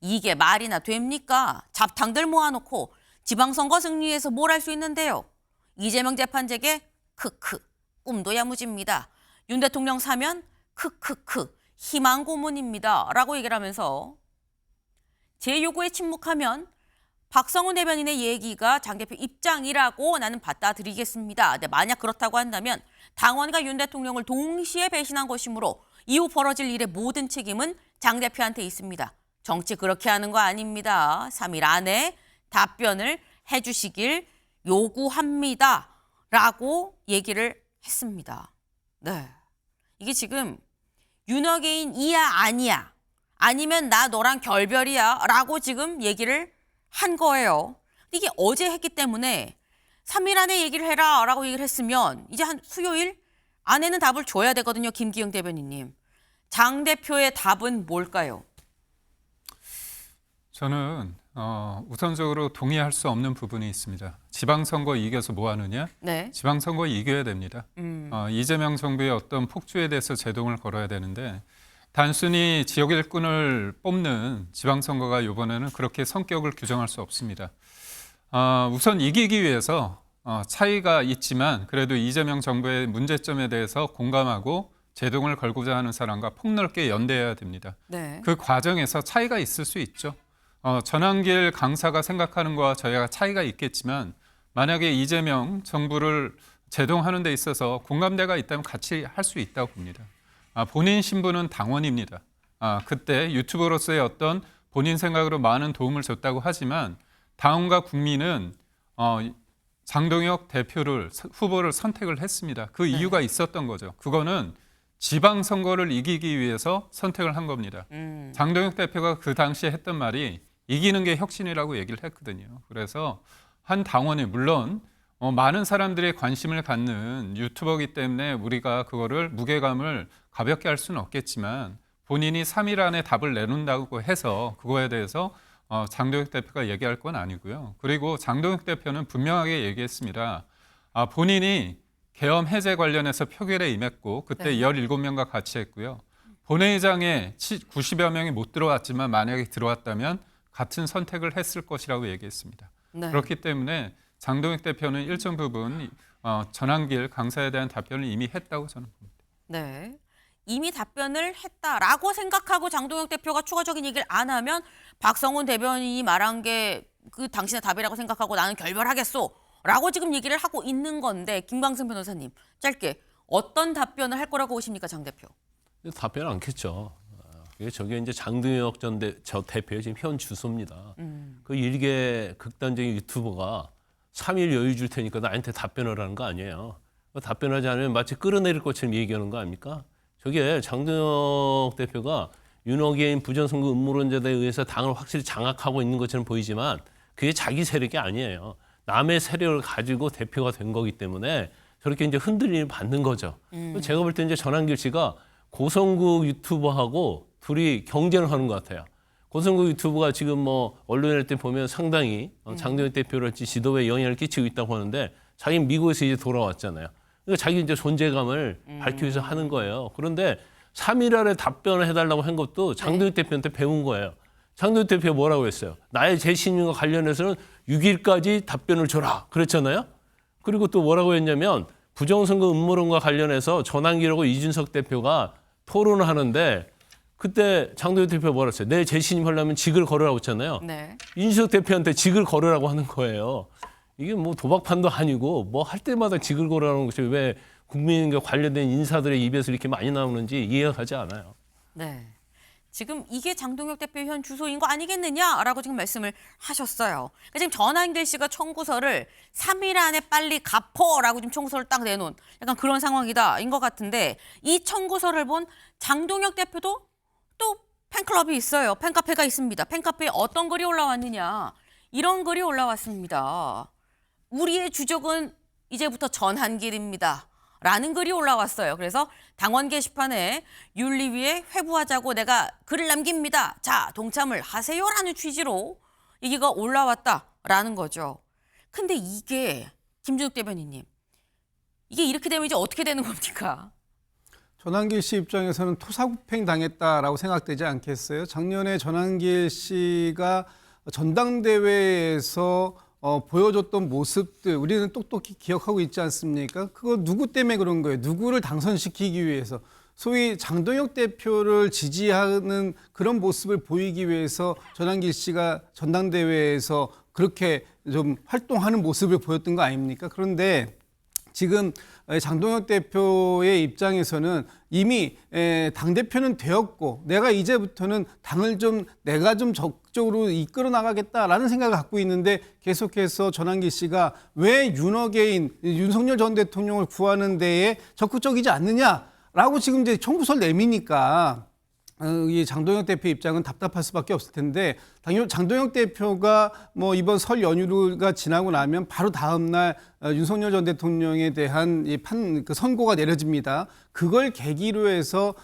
A: 이게 말이나 됩니까? 잡탕들 모아놓고 지방선거 승리해서 뭘 할 수 있는데요. 이재명 재판장에게 크크 꿈도 야무집니다. 윤 대통령 사면 크크크 희망 고문입니다 라고 얘기를 하면서 제 요구에 침묵하면 박성훈 대변인의 얘기가 장 대표 입장이라고 나는 받아들이겠습니다. 근데 만약 그렇다고 한다면 당원과 윤 대통령을 동시에 배신한 것이므로 이후 벌어질 일의 모든 책임은 장 대표한테 있습니다. 정치 그렇게 하는 거 아닙니다. 3일 안에 답변을 해주시길 요구합니다. 라고 얘기를 했습니다. 네, 이게 지금 윤어게인이야 아니야 아니면 나 너랑 결별이야 라고 지금 얘기를 한 거예요. 이게 어제 했기 때문에 3일 안에 얘기를 해라 라고 얘기를 했으면 이제 한 수요일 안에는 답을 줘야 되거든요. 김기영 대변인님. 장 대표의 답은 뭘까요?
E: 저는 우선적으로 동의할 수 없는 부분이 있습니다. 지방선거 이겨서 뭐 하느냐?
A: 네.
E: 지방선거 이겨야 됩니다. 이재명 정부의 어떤 폭주에 대해서 제동을 걸어야 되는데 단순히 지역 일꾼을 뽑는 지방선거가 이번에는 그렇게 성격을 규정할 수 없습니다. 우선 이기기 위해서 차이가 있지만 그래도 이재명 정부의 문제점에 대해서 공감하고 제동을 걸고자 하는 사람과 폭넓게 연대해야 됩니다.
A: 네.
E: 그 과정에서 차이가 있을 수 있죠. 전한길 강사가 생각하는 거와 저희가 차이가 있겠지만 만약에 이재명 정부를 제동하는 데 있어서 공감대가 있다면 같이 할 수 있다고 봅니다. 본인 신분은 당원입니다. 그때 유튜버로서의 어떤 본인 생각으로 많은 도움을 줬다고 하지만 당원과 국민은 장동혁 대표를 후보를 선택을 했습니다. 그 이유가 있었던 거죠. 그거는 지방선거를 이기기 위해서 선택을 한 겁니다. 장동혁 대표가 그 당시에 했던 말이 이기는 게 혁신이라고 얘기를 했거든요. 그래서 한 당원이 물론 많은 사람들이 관심을 갖는 유튜버이기 때문에 우리가 그거를 무게감을 가볍게 할 수는 없겠지만 본인이 3일 안에 답을 내놓는다고 해서 그거에 대해서 장동혁 대표가 얘기할 건 아니고요. 그리고 장동혁 대표는 분명하게 얘기했습니다. 본인이 계엄 해제 관련해서 표결에 임했고 그때
A: 네.
E: 17명과 같이 했고요. 본회의장에 90여 명이 못 들어왔지만 만약에 들어왔다면 같은 선택을 했을 것이라고 얘기했습니다.
A: 네.
E: 그렇기 때문에 장동혁 대표는 일정 부분 전한길 강사에 대한 답변을 이미 했다고 저는 봅니다.
A: 네. 이미 답변을 했다라고 생각하고 장동혁 대표가 추가적인 얘기를 안 하면 박성훈 대변인이 말한 게 그 당신의 답이라고 생각하고 나는 결별하겠소라고 지금 얘기를 하고 있는 건데 김광승 변호사님 짧게 어떤 답변을 할 거라고 보십니까 장 대표?
I: 답변 않겠죠. 저게 이제 장동혁 저 대표의 지금 현 주소입니다. 그 일개 극단적인 유튜버가 3일 여유 줄 테니까 나한테 답변을 하는 거 아니에요. 답변하지 않으면 마치 끌어내릴 것처럼 얘기하는 거 아닙니까? 저게 장동혁 대표가 윤어게인 부정선거 음모론자들에 의해서 당을 확실히 장악하고 있는 것처럼 보이지만 그게 자기 세력이 아니에요. 남의 세력을 가지고 대표가 된 거기 때문에 저렇게 이제 흔들림을 받는 거죠. 제가 볼 때 이제 전한길 씨가 고성국 유튜버하고 둘이 경쟁을 하는 것 같아요. 고성국 유튜브가 지금 뭐 언론에 낼 때 보면 상당히 장동혁 대표를 지도부에 영향을 끼치고 있다고 하는데 자기는 미국에서 이제 돌아왔잖아요. 그러니까 자기 이제 존재감을 밝히기 위해서 하는 거예요. 그런데 3일 안에 답변을 해달라고 한 것도 장동혁 대표한테 배운 거예요. 장동혁 대표가 뭐라고 했어요? 나의 재신임과 관련해서는 6일까지 답변을 줘라. 그랬잖아요. 그리고 또 뭐라고 했냐면 부정선거 음모론과 관련해서 전한길하고 이준석 대표가 토론을 하는데 그때 장동혁 대표가 뭐라 했어요? 내 재신임 하려면 직을 걸으라고 했잖아요.
A: 네.
I: 이준석 대표한테 직을 걸으라고 하는 거예요. 이게 뭐 도박판도 아니고 뭐 할 때마다 직을 걸으라는 것이 왜 국민과 관련된 인사들의 입에서 이렇게 많이 나오는지 이해가 가지 않아요.
A: 네. 지금 이게 장동혁 대표 현 주소인 거 아니겠느냐라고 지금 말씀을 하셨어요. 그러니까 지금 전한길 씨가 청구서를 3일 안에 빨리 갚어라고 지금 청구서를 딱 내놓은 약간 그런 상황이다인 것 같은데 이 청구서를 본 장동혁 대표도 또 팬클럽이 있어요. 팬카페가 있습니다. 팬카페에 어떤 글이 올라왔느냐. 이런 글이 올라왔습니다. 우리의 주적은 이제부터 전한길입니다. 라는 글이 올라왔어요. 그래서 당원 게시판에 윤리위에 회부하자고 내가 글을 남깁니다. 자, 동참을 하세요라는 취지로 이게가 올라왔다라는 거죠. 근데 이게 김준욱 대변인님, 이게 이렇게 되면 이제 어떻게 되는 겁니까?
C: 전한길 씨 입장에서는 토사구팽 당했다라고 생각되지 않겠어요? 작년에 전한길 씨가 전당대회에서 보여줬던 모습들 우리는 똑똑히 기억하고 있지 않습니까? 그거 누구 때문에 그런 거예요? 누구를 당선시키기 위해서 소위 장동혁 대표를 지지하는 그런 모습을 보이기 위해서 전한길 씨가 전당대회에서 그렇게 좀 활동하는 모습을 보였던 거 아닙니까? 그런데 지금 장동혁 대표의 입장에서는 이미 당대표는 되었고 내가 이제부터는 당을 내가 좀 적극적으로 이끌어 나가겠다라는 생각을 갖고 있는데 계속해서 전한길 씨가 왜 윤석열 전 대통령을 구하는 데에 적극적이지 않느냐라고 지금 이제 청구서를 내미니까 이 장동혁 대표 입장은 답답할 수밖에 없을 텐데 장동혁 대표가 뭐 이번 설 연휴가 지나고 나면 바로 다음 날 윤석열 전 대통령에 대한 그 선고가 내려집니다. 그걸 계기로 해서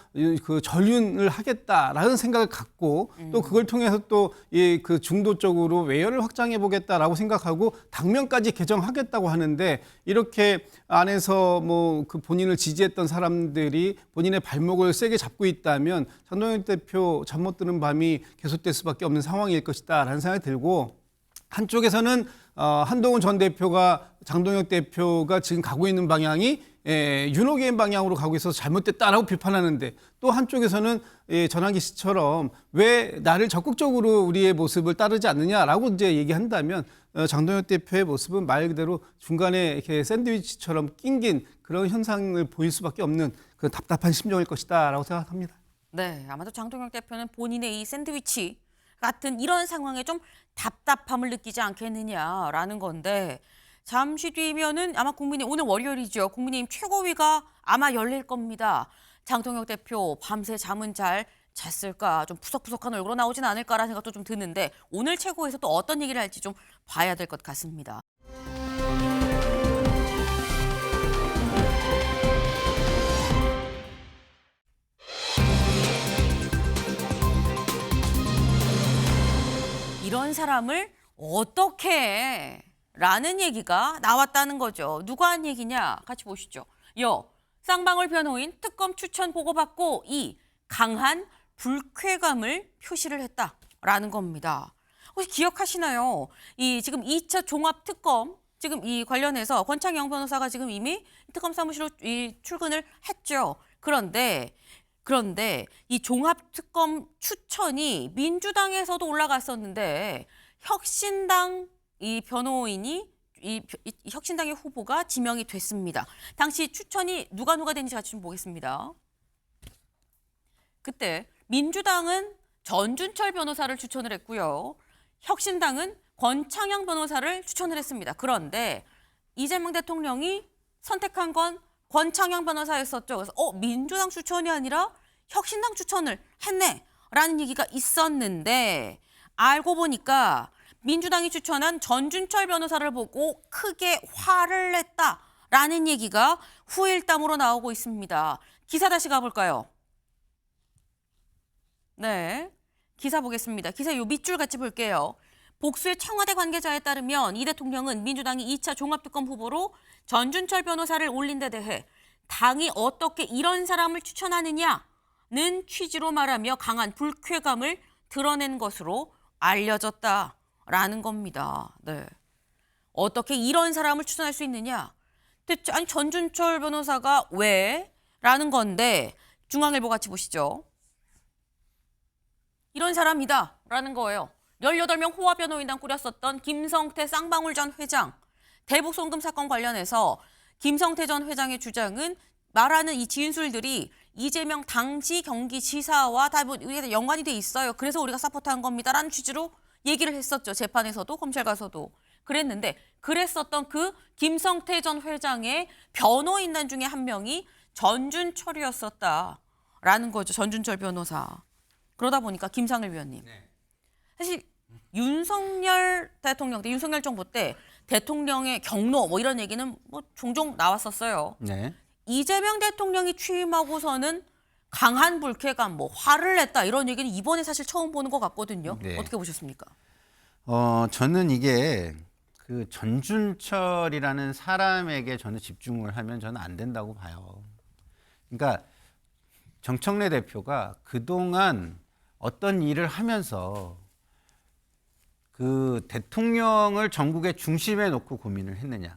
C: 그 전륜을 하겠다라는 생각을 갖고 또 그걸 통해서 또 그 중도 쪽으로 외연을 확장해 보겠다라고 생각하고 당면까지 개정하겠다고 하는데 이렇게 안에서 뭐 그 본인을 지지했던 사람들이 본인의 발목을 세게 잡고 있다면 장동혁 대표 잠 못 드는 밤이 계속될 수밖에 없는 상황일 것이다라는 생각이 들고 한쪽에서는 한동훈 전 대표가 장동혁 대표가 지금 가고 있는 방향이 윤호개인 방향으로 가고 있어서 잘못됐다라고 비판하는데 또 한쪽에서는 전한기 씨처럼 왜 나를 적극적으로 우리의 모습을 따르지 않느냐라고 이제 얘기한다면 장동혁 대표의 모습은 말 그대로 중간에 이렇게 샌드위치처럼 낑긴 그런 현상을 보일 수밖에 없는 그 답답한 심정일 것이다라고 생각합니다.
A: 네, 아마도 장동혁 대표는 본인의 이 샌드위치 같은 이런 상황에 좀 답답함을 느끼지 않겠느냐라는 건데 잠시 뒤면은 아마 오늘 월요일이죠. 국민의힘 최고위가 아마 열릴 겁니다. 장동혁 대표 밤새 잠은 잘 잤을까? 좀 푸석푸석한 얼굴로 나오진 않을까라는 생각도 좀 드는데 오늘 최고위에서 또 어떤 얘기를 할지 좀 봐야 될 것 같습니다. 이런 사람을 어떻게 해? 라는 얘기가 나왔다는 거죠. 누가 한 얘기냐? 같이 보시죠. 쌍방울 변호인 특검 추천 보고받고 이 강한 불쾌감을 표시를 했다라는 겁니다. 혹시 기억하시나요? 이 지금 2차 종합 특검 지금 이 관련해서 권창영 변호사가 지금 이미 특검 사무실로 출근을 했죠. 그런데 이 종합특검 추천이 민주당에서도 올라갔었는데 혁신당 이 변호인이 이 혁신당의 후보가 지명이 됐습니다. 당시 추천이 누가 됐는지 같이 좀 보겠습니다. 그때 민주당은 전준철 변호사를 추천을 했고요. 혁신당은 권창영 변호사를 추천을 했습니다. 그런데 이재명 대통령이 선택한 건 권창영 변호사였었죠. 그래서 민주당 추천이 아니라 혁신당 추천을 했네라는 얘기가 있었는데 알고 보니까 민주당이 추천한 전준철 변호사를 보고 크게 화를 냈다라는 얘기가 후일담으로 나오고 있습니다. 기사 다시 가볼까요? 네, 기사 보겠습니다. 기사 요 밑줄 같이 볼게요. 복수의 청와대 관계자에 따르면 이 대통령은 민주당이 2차 종합특검 후보로 전준철 변호사를 올린 데 대해 당이 어떻게 이런 사람을 추천하느냐는 취지로 말하며 강한 불쾌감을 드러낸 것으로 알려졌다라는 겁니다. 네. 어떻게 이런 사람을 추천할 수 있느냐? 대체 아니 전준철 변호사가 왜? 라는 건데 중앙일보 같이 보시죠. 이런 사람이다 라는 거예요. 18명 호화 변호인단 꾸렸었던 김성태 쌍방울 전 회장. 대북 송금 사건 관련해서 김성태 전 회장의 주장은 말하는 이 진술들이 이재명 당시 경기지사와 다 연관이 돼 있어요. 그래서 우리가 서포트한 겁니다라는 취지로 얘기를 했었죠. 재판에서도 검찰 가서도. 그랬는데 그랬었던 그 김성태 전 회장의 변호인단 중에 한 명이 전준철이었었다라는 거죠. 전준철 변호사. 그러다 보니까 김상일 위원님. 사실 윤석열 대통령 때 윤석열 정부 때 대통령의 경로 뭐 이런 얘기는 뭐 종종 나왔었어요.
B: 네.
A: 이재명 대통령이 취임하고서는 강한 불쾌감, 뭐 화를 냈다 이런 얘기는 이번에 사실 처음 보는 것 같거든요.
B: 네.
A: 어떻게 보셨습니까?
B: 저는 이게 그 전준철이라는 사람에게 저는 집중을 하면 저는 안 된다고 봐요. 그러니까 정청래 대표가 그동안 어떤 일을 하면서 그 대통령을 전국의 중심에 놓고 고민을 했느냐,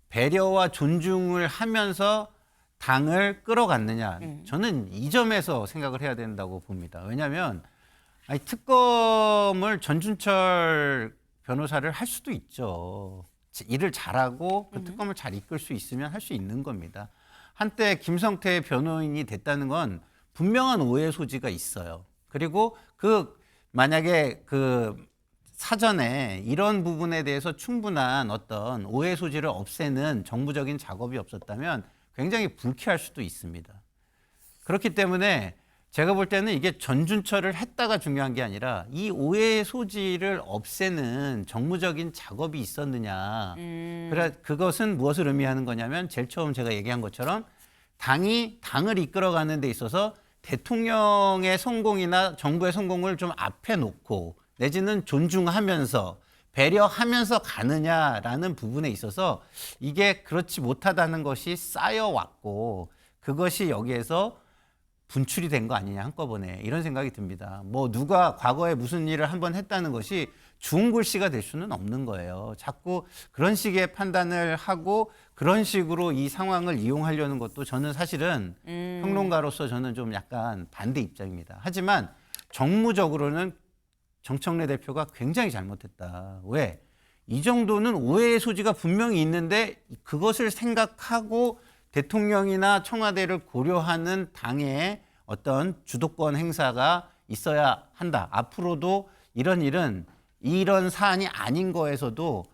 B: 배려와 존중을 하면서 당을 끌어갔느냐, 저는 이 점에서 생각을 해야 된다고 봅니다. 왜냐하면 아니, 특검을 전준철 변호사를 할 수도 있죠. 일을 잘하고 그 특검을 잘 이끌 수 있으면 할 수 있는 겁니다. 한때 김성태 변호인이 됐다는 건 분명한 오해 소지가 있어요. 그리고 만약에 사전에 이런 부분에 대해서 충분한 어떤 오해 소지를 없애는 정부적인 작업이 없었다면 굉장히 불쾌할 수도 있습니다. 그렇기 때문에 제가 볼 때는 이게 전준철을 했다가 중요한 게 아니라 이 오해 소지를 없애는 정무적인 작업이 있었느냐. 그것은 무엇을 의미하는 거냐면 제일 처음 제가 얘기한 것처럼 당을 이끌어가는 데 있어서 대통령의 성공이나 정부의 성공을 좀 앞에 놓고 내지는 존중하면서 배려하면서 가느냐라는 부분에 있어서 이게 그렇지 못하다는 것이 쌓여왔고 그것이 여기에서 분출이 된 거 아니냐 한꺼번에 이런 생각이 듭니다. 뭐 누가 과거에 무슨 일을 한번 했다는 것이 좋은 글씨가 될 수는 없는 거예요. 자꾸 그런 식의 판단을 하고 그런 식으로 이 상황을 이용하려는 것도 저는 사실은 평론가로서 저는 좀 약간 반대 입장입니다. 하지만 정무적으로는 정청래 대표가 굉장히 잘못했다. 왜? 이 정도는 오해의 소지가 분명히 있는데 그것을 생각하고 대통령이나 청와대를 고려하는 당의 어떤 주도권 행사가 있어야 한다. 앞으로도 이런 일은 이런 사안이 아닌 거에서도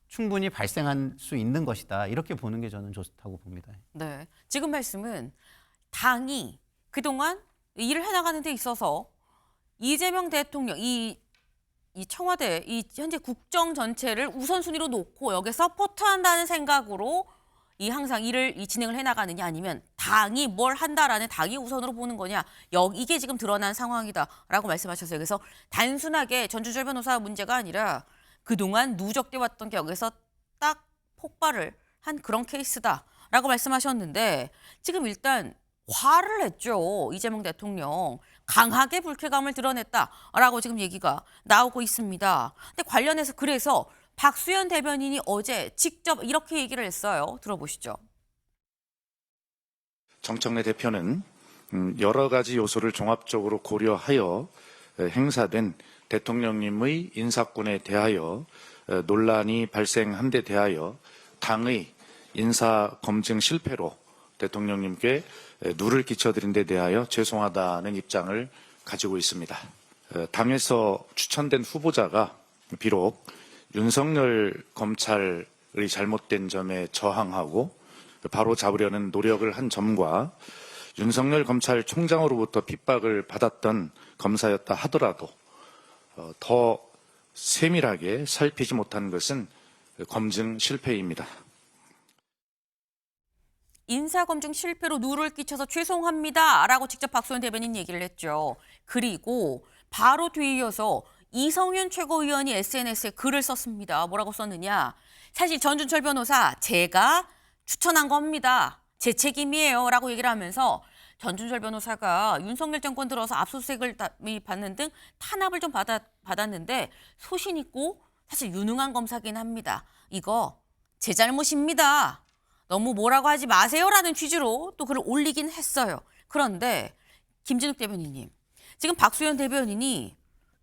B: 충분히 발생할 수 있는 것이다. 이렇게 보는 게 저는 좋다고 봅니다.
A: 네. 지금 말씀은 당이 그동안 일을 해나가는 데 있어서 이재명 대통령, 이 청와대, 이 현재 국정 전체를 우선순위로 놓고 여기에 서포트한다는 생각으로 항상 일을 진행을 해나가느냐 아니면 당이 뭘 한다라는 당이 우선으로 보는 거냐 이게 지금 드러난 상황이다라고 말씀하셨어요. 그래서 단순하게 전준철 변호사 문제가 아니라 그동안 누적돼 왔던 게 여기서 딱 폭발을 한 그런 케이스다라고 말씀하셨는데 지금 일단 화를 냈죠. 이재명 대통령. 강하게 불쾌감을 드러냈다라고 지금 얘기가 나오고 있습니다. 근데 관련해서 그래서 박수현 대변인이 어제 직접 이렇게 얘기를 했어요. 들어보시죠.
J: 정청래 대표는 여러 가지 요소를 종합적으로 고려하여 행사된 대통령님의 인사권에 대하여 논란이 발생한 데 대하여 당의 인사 검증 실패로 대통령님께 누를 끼쳐드린 데 대하여 죄송하다는 입장을 가지고 있습니다. 당에서 추천된 후보자가 비록 윤석열 검찰의 잘못된 점에 저항하고 바로 잡으려는 노력을 한 점과 윤석열 검찰총장으로부터 핍박을 받았던 검사였다 하더라도 더 세밀하게 살피지 못한 것은 검증 실패입니다.
A: 인사검증 실패로 누를 끼쳐서 죄송합니다라고 직접 박수현 대변인 얘기를 했죠. 그리고 바로 뒤이어서 이성윤 최고위원이 SNS에 글을 썼습니다. 뭐라고 썼느냐. 사실 전준철 변호사 제가 추천한 겁니다. 제 책임이에요 라고 얘기를 하면서 전준철 변호사가 윤석열 정권 들어서 압수수색을 받는 등 탄압을 좀 받았는데 소신 있고 사실 유능한 검사긴 합니다. 이거 제 잘못입니다. 너무 뭐라고 하지 마세요라는 취지로 또 글을 올리긴 했어요. 그런데 김진욱 대변인님, 지금 박수현 대변인이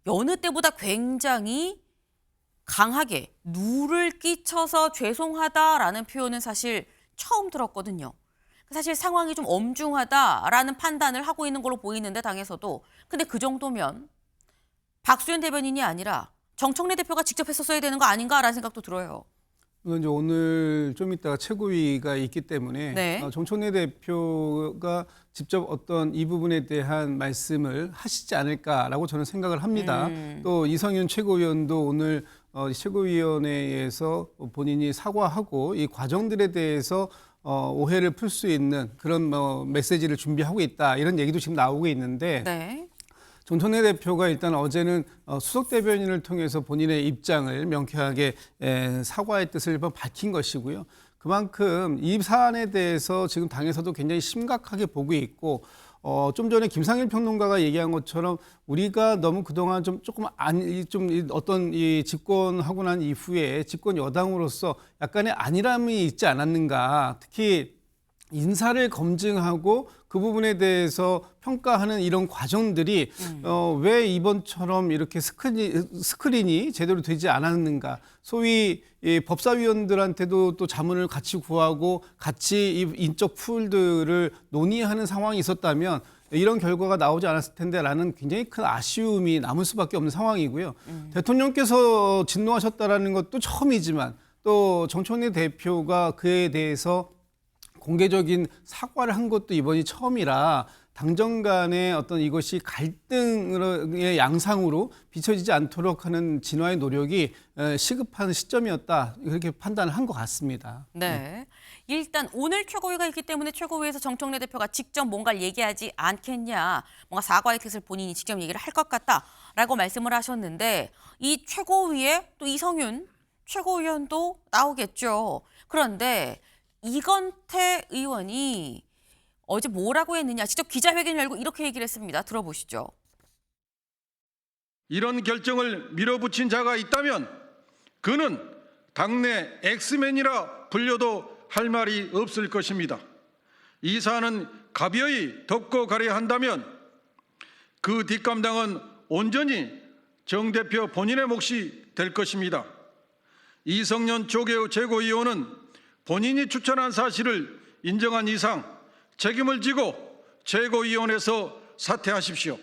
A: 여느 때보다 굉장히 강하게 누를 끼쳐서 죄송하다라는 표현은 사실 처음 들었거든요. 사실 상황이 좀 엄중하다라는 판단을 하고 있는 걸로 보이는데 당에서도. 근데 그 정도면 박수현 대변인이 아니라 정청래 대표가 직접 했었어야 되는 거 아닌가라는 생각도 들어요.
C: 이건 이제 오늘 좀 이따가 최고위가 있기 때문에
A: 네.
C: 정청래 대표가 직접 어떤 이 부분에 대한 말씀을 하시지 않을까라고 저는 생각을 합니다. 또 이성윤 최고위원도 오늘 최고위원회에서 본인이 사과하고 이 과정들에 대해서 오해를 풀 수 있는 그런 메시지를 준비하고 있다 이런 얘기도 지금 나오고 있는데
A: 네.
C: 정청래 대표가 일단 어제는 수석 대변인을 통해서 본인의 입장을 명쾌하게 사과의 뜻을 밝힌 것이고요. 그만큼 이 사안에 대해서 지금 당에서도 굉장히 심각하게 보고 있고 좀 전에 김상일 평론가가 얘기한 것처럼 우리가 너무 그동안 좀 어떤 이 집권하고 난 이후에 집권 여당으로서 약간의 안일함이 있지 않았는가. 특히 인사를 검증하고 그 부분에 대해서 평가하는 이런 과정들이 왜 이번처럼 이렇게 스크린이 제대로 되지 않았는가. 소위 이 법사위원들한테도 또 자문을 같이 구하고 같이 이 인적 풀들을 논의하는 상황이 있었다면 이런 결과가 나오지 않았을 텐데라는 굉장히 큰 아쉬움이 남을 수밖에 없는 상황이고요. 대통령께서 진노하셨다라는 것도 처음이지만 또 정청래 대표가 그에 대해서 공개적인 사과를 한 것도 이번이 처음이라 당정 간의 어떤 이것이 갈등의 양상으로 비춰지지 않도록 하는 진화의 노력이 시급한 시점이었다 이렇게 판단을 한 것 같습니다.
A: 네. 일단 오늘 최고위가 있기 때문에 최고위에서 정청래 대표가 직접 뭔가를 얘기하지 않겠냐. 뭔가 사과의 뜻을 본인이 직접 얘기를 할 것 같다라고 말씀을 하셨는데 이 최고위에 또 이성윤 최고위원도 나오겠죠. 그런데 이건태 의원이 어제 뭐라고 했느냐. 직접 기자회견을 열고 이렇게 얘기를 했습니다. 들어보시죠.
K: 이런 결정을 밀어붙인 자가 있다면 그는 당내 엑스맨이라 불려도 할 말이 없을 것입니다. 이 사안은 가벼이 덮고 가려 한다면 그 뒷감당은 온전히 정 대표 본인의 몫이 될 것입니다. 이성윤 조계호 최고위원은 본인이 추천한 사실을 인정한 이상 책임을 지고 최고위원회에서 사퇴하십시오.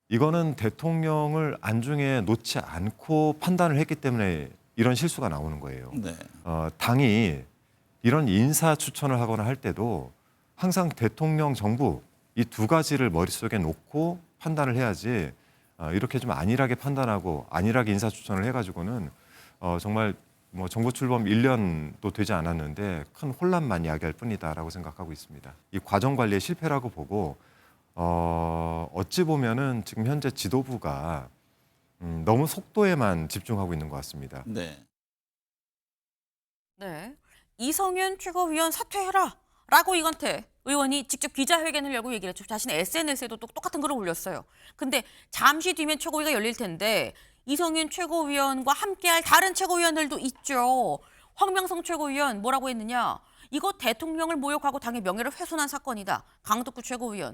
L: 이거는 대통령을 안중에 놓지 않고 판단을 했기 때문에 이런 실수가 나오는 거예요.
F: 네.
L: 당이 이런 인사 추천을 하거나 할 때도 항상 대통령, 정부 이 두 가지를 머릿속에 놓고 판단을 해야지 이렇게 좀 안일하게 판단하고 안일하게 인사 추천을 해가지고는 정말 뭐 정부 출범 1년도 되지 않았는데 큰 혼란만 야기할 뿐이다라고 생각하고 있습니다. 이 과정 관리의 실패라고 보고 어찌 보면은 지금 현재 지도부가 너무 속도에만 집중하고 있는 것 같습니다.
F: 네.
A: 네. 이성윤 최고위원 사퇴해라라고 이건태 의원이 직접 기자회견을 열고 얘기를 했죠. 자신의 SNS에도 또 똑같은 글을 올렸어요. 근데 잠시 뒤면 최고위가 열릴 텐데 이성윤 최고위원과 함께할 다른 최고위원들도 있죠. 황명성 최고위원 뭐라고 했느냐. 이거 대통령을 모욕하고 당의 명예를 훼손한 사건이다. 강덕구 최고위원.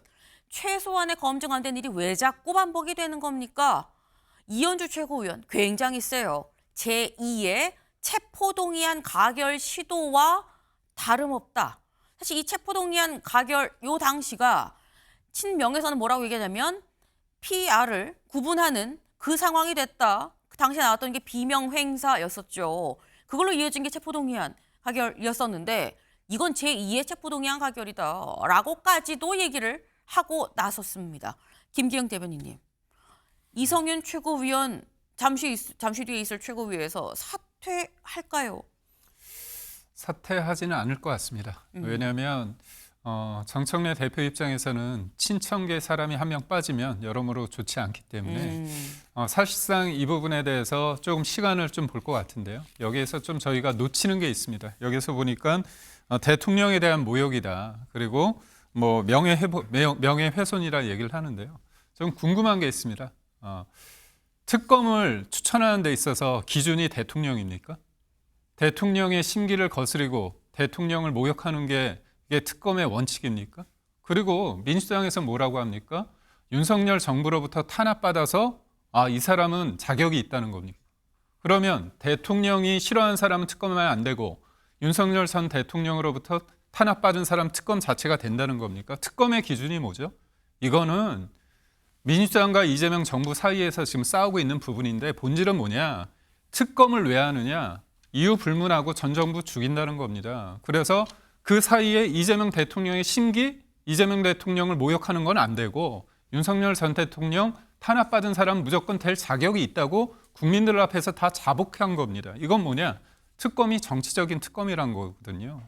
A: 최소한의 검증 안 된 일이 왜 자꾸 반복이 되는 겁니까? 이현주 최고위원 굉장히 세요. 제2의 체포동의안 가결 시도와 다름없다. 사실 이 체포동의안 가결 요 당시가 친명에서는 뭐라고 얘기하냐면 PR을 구분하는 그 상황이 됐다. 그 당시에 나왔던 게 비명횡사였었죠. 그걸로 이어진 게 체포동의안 가결이었었는데 이건 제2의 체포동의안 가결이다. 라고까지도 얘기를 하고 나섰습니다. 김기영 대변인님. 이성윤 최고위원 잠시 뒤에 있을 최고위에서 사퇴할까요?
E: 사퇴하지는 않을 것 같습니다. 왜냐하면 정청래 대표 입장에서는 친청계 사람이 한 명 빠지면 여러모로 좋지 않기 때문에 사실상 이 부분에 대해서 조금 시간을 좀 볼 것 같은데요. 여기에서 좀 저희가 놓치는 게 있습니다. 여기서 보니까 대통령에 대한 모욕이다. 그리고 뭐 명예훼손이라 얘기를 하는데요. 좀 궁금한 게 있습니다. 특검을 추천하는 데 있어서 기준이 대통령입니까? 대통령의 심기를 거스리고 대통령을 모욕하는 게 이게 특검의 원칙입니까? 그리고 민주당에서 뭐라고 합니까? 윤석열 정부로부터 탄압받아서 이 사람은 자격이 있다는 겁니까? 그러면 대통령이 싫어하는 사람은 특검하면 안 되고 윤석열 전 대통령으로부터 탄압받은 사람 특검 자체가 된다는 겁니까? 특검의 기준이 뭐죠? 이거는 민주당과 이재명 정부 사이에서 지금 싸우고 있는 부분인데 본질은 뭐냐? 특검을 왜 하느냐? 이유 불문하고 전 정부 죽인다는 겁니다. 그래서 그 사이에 이재명 대통령의 심기, 이재명 대통령을 모욕하는 건 안 되고 윤석열 전 대통령 탄압받은 사람 무조건 될 자격이 있다고 국민들 앞에서 다 자복한 겁니다. 이건 뭐냐? 특검이 정치적인 특검이란 거거든요.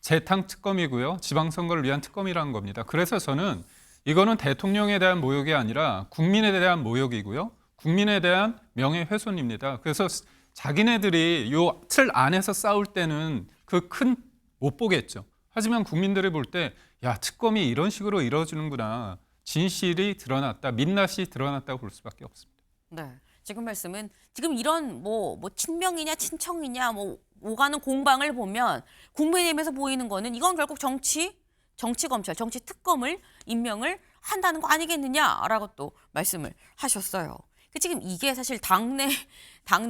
E: 재탕 특검이고요. 지방선거를 위한 특검이라는 겁니다. 그래서 저는 이거는 대통령에 대한 모욕이 아니라 국민에 대한 모욕이고요. 국민에 대한 명예훼손입니다. 그래서 자기네들이 요 틀 안에서 싸울 때는 그 큰 못 보겠죠. 하지만 국민들이 볼 때 야, 특검이 이런 식으로 이루어지는구나. 진실이 드러났다, 민낯이 드러났다고 볼 수밖에 없습니다.
A: 네. 지금 말씀은 지금 이런 뭐 친명이냐 친청이냐 뭐 오가는 공방을 보면 국민의힘에서 보이는 거는 이건 결국 정치 검찰, 정치 특검을 임명을 한다는 거 아니겠느냐라고 또 말씀을 하셨어요. 지금 이게 사실 당내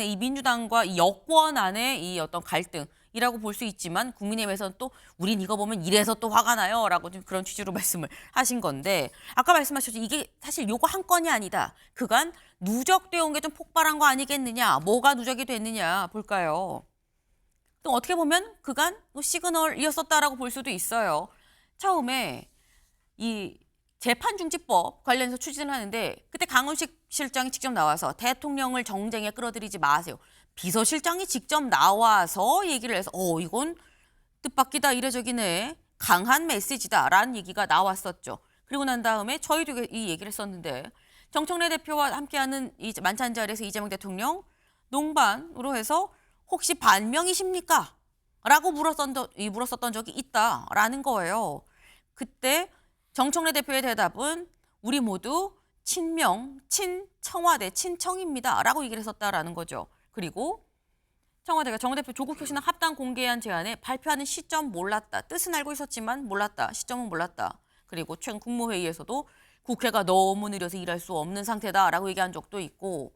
A: 이 민주당과 이 여권 안의 이 어떤 갈등이라고 볼 수 있지만 국민의힘에서는 또 우린 이거 보면 이래서 또 화가 나요라고 좀 그런 취지로 말씀을 하신 건데 아까 말씀하셨죠. 이게 사실 요거 한 건이 아니다. 그간 누적되어 온 게 좀 폭발한 거 아니겠느냐. 뭐가 누적이 됐느냐 볼까요? 또 어떻게 보면 그간 시그널이었었다라고 볼 수도 있어요. 처음에 이 재판중지법 관련해서 추진을 하는데 그때 강훈식 실장이 직접 나와서 대통령을 정쟁에 끌어들이지 마세요. 비서실장이 직접 나와서 얘기를 해서 이건 뜻밖이다 이례적이네. 강한 메시지다라는 얘기가 나왔었죠. 그리고 난 다음에 저희도 이 얘기를 했었는데 정청래 대표와 함께하는 이 만찬 자리에서 이재명 대통령 농반으로 해서 혹시 반명이십니까? 라고 물었었던 적이 있다라는 거예요. 그때 정청래 대표의 대답은 우리 모두 친명, 친청와대, 친청입니다. 라고 얘기를 했었다라는 거죠. 그리고 청와대가 정 대표 조국 혁신안 합당 공개안 제안에 발표하는 시점 몰랐다. 뜻은 알고 있었지만 몰랐다. 시점은 몰랐다. 그리고 최근 국무회의에서도 국회가 너무 느려서 일할 수 없는 상태다라고 얘기한 적도 있고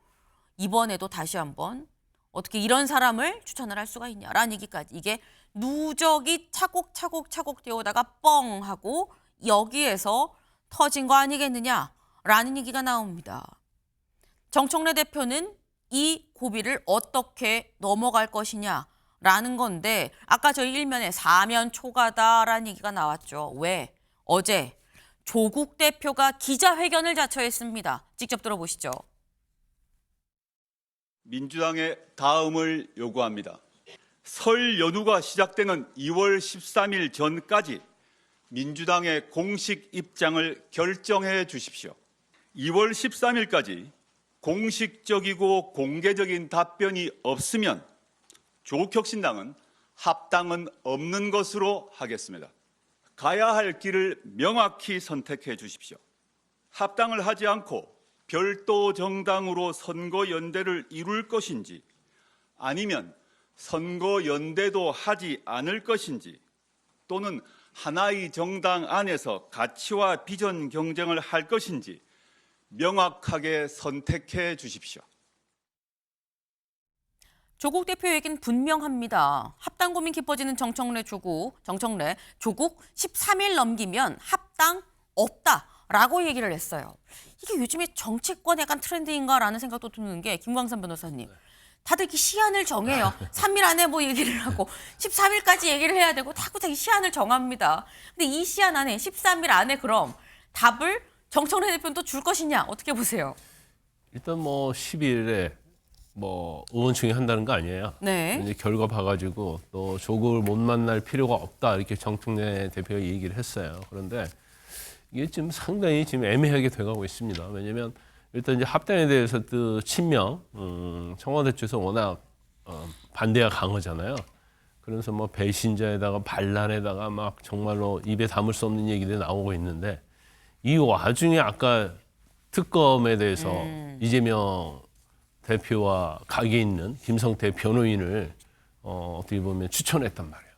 A: 이번에도 다시 한번 어떻게 이런 사람을 추천을 할 수가 있냐라는 얘기까지 이게 누적이 차곡차곡 되어다가 뻥 하고 여기에서 터진 거 아니겠느냐라는 얘기가 나옵니다. 정청래 대표는 이 고비를 어떻게 넘어갈 것이냐라는 건데 아까 저희 일면에 사면 초과다라는 얘기가 나왔죠. 왜? 어제 조국 대표가 기자회견을 자처했습니다. 직접 들어보시죠.
M: 민주당의 다음을 요구합니다. 설 연휴가 시작되는 2월 13일 전까지 민주당의 공식 입장을 결정해 주십시오. 2월 13일까지 공식적이고 공개적인 답변이 없으면 조국혁신당은 합당은 없는 것으로 하겠습니다. 가야 할 길을 명확히 선택해 주십시오. 합당을 하지 않고 별도 정당으로 선거연대를 이룰 것인지 아니면 선거연대도 하지 않을 것인지 또는 하나의 정당 안에서 가치와 비전 경쟁을 할 것인지 명확하게 선택해 주십시오.
A: 조국 대표 얘기는 분명합니다. 합당 고민 깊어지는 정청래 조국 13일 넘기면 합당 없다라고 얘기를 했어요. 이게 요즘에 정치권 약간 트렌드인가라는 생각도 드는 게 김광삼 변호사님. 다들 이렇게 시한을 정해요. 3일 안에 뭐 얘기를 하고 13일까지 얘기를 해야 되고 자꾸 시한을 정합니다. 근데 이 시한 안에 13일 안에 그럼 답을 정청래 대표는 또 줄 것이냐 어떻게 보세요?
I: 일단 뭐 10일에 뭐 의원총회 한다는 거 아니에요.
A: 네.
I: 이제 결과 봐가지고 또 조국을 못 만날 필요가 없다 이렇게 정청래 대표가 얘기를 했어요. 그런데 이게 지금 상당히 지금 애매하게 돼가고 있습니다. 왜냐하면 일단 이제 합당에 대해서 또 친명 청와대 쪽에서 워낙 반대가 강하잖아요. 그래서 뭐 배신자에다가 반란에다가 막 정말로 입에 담을 수 없는 얘기들이 나오고 있는데 이 와중에 아까 특검에 대해서 이재명 대표와 각이 있는 김성태 변호인을 어떻게 보면 추천했단 말이에요.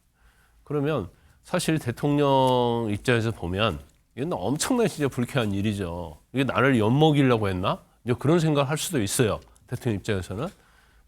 I: 그러면 사실 대통령 입장에서 보면 이건 엄청나게 진짜 불쾌한 일이죠. 이게 나를 엿먹이려고 했나? 이제 그런 생각을 할 수도 있어요. 대통령 입장에서는.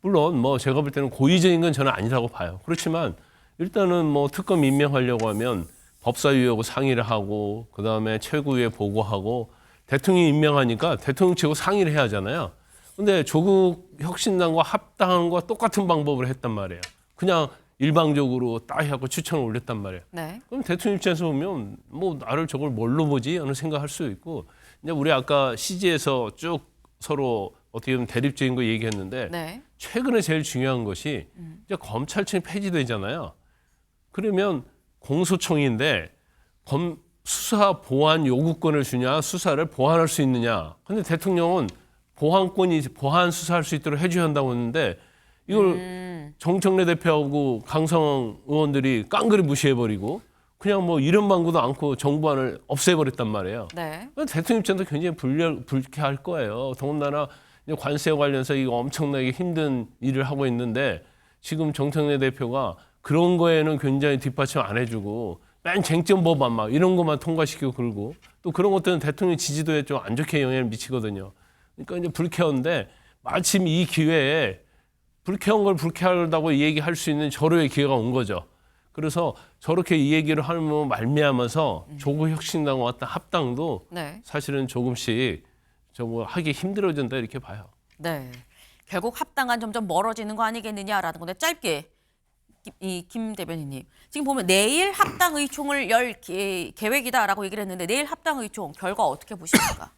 I: 물론 뭐 제가 볼 때는 고의적인 건 저는 아니라고 봐요. 그렇지만 일단은 뭐 특검 임명하려고 하면 법사위하고 상의를 하고 그다음에 최고위에 보고하고 대통령이 임명하니까 대통령 측하고 상의를 해야 하잖아요. 근데 조국 혁신당과 합당한 거와 똑같은 방법을 했단 말이에요. 그냥 일방적으로 딱 하고 추천을 올렸단 말이에요.
A: 네.
I: 그럼 대통령 입장에서 보면 뭐 나를 저걸 뭘로 보지? 하는 생각할 수 있고 이제 우리 아까 CG에서 쭉 서로 어떻게 보면 대립적인 거 얘기했는데
A: 네.
I: 최근에 제일 중요한 것이 이제 검찰청이 폐지되잖아요. 그러면 공소청인데 수사 보안 요구권을 주냐, 수사를 보완할 수 있느냐. 근데 대통령은 보완 수사할 수 있도록 해줘야 한다고 했는데 이걸 정청래 대표하고 강성 의원들이 깡그리 무시해버리고 그냥 뭐 이름 방구도 않고 정보안을 없애버렸단 말이에요.
A: 네.
I: 대통령 입장도 굉장히 불쾌할 거예요. 더군다나 관세와 관련해서 이거 엄청나게 힘든 일을 하고 있는데 지금 정청래 대표가 그런 거에는 굉장히 뒷받침 안 해주고 맨 쟁점 법안 막 이런 것만 통과시키고 그러고 또 그런 것들은 대통령 지지도에 좀 안 좋게 영향을 미치거든요. 그러니까 이제 불쾌한데 마침 이 기회에 불쾌한 걸 불쾌하다고 얘기할 수 있는 절호의 기회가 온 거죠. 그래서 저렇게 이 얘기를 하면 말미암아서 조국 혁신당과 어떤 합당도
A: 네.
I: 사실은 조금씩 하기 힘들어진다 이렇게 봐요.
A: 네. 결국 합당한 점점 멀어지는 거 아니겠느냐라는 건데 짧게 김 대변인님 지금 보면 내일 합당 의총을 열 계획이다라고 얘기를 했는데 내일 합당 의총 결과 어떻게 보십니까?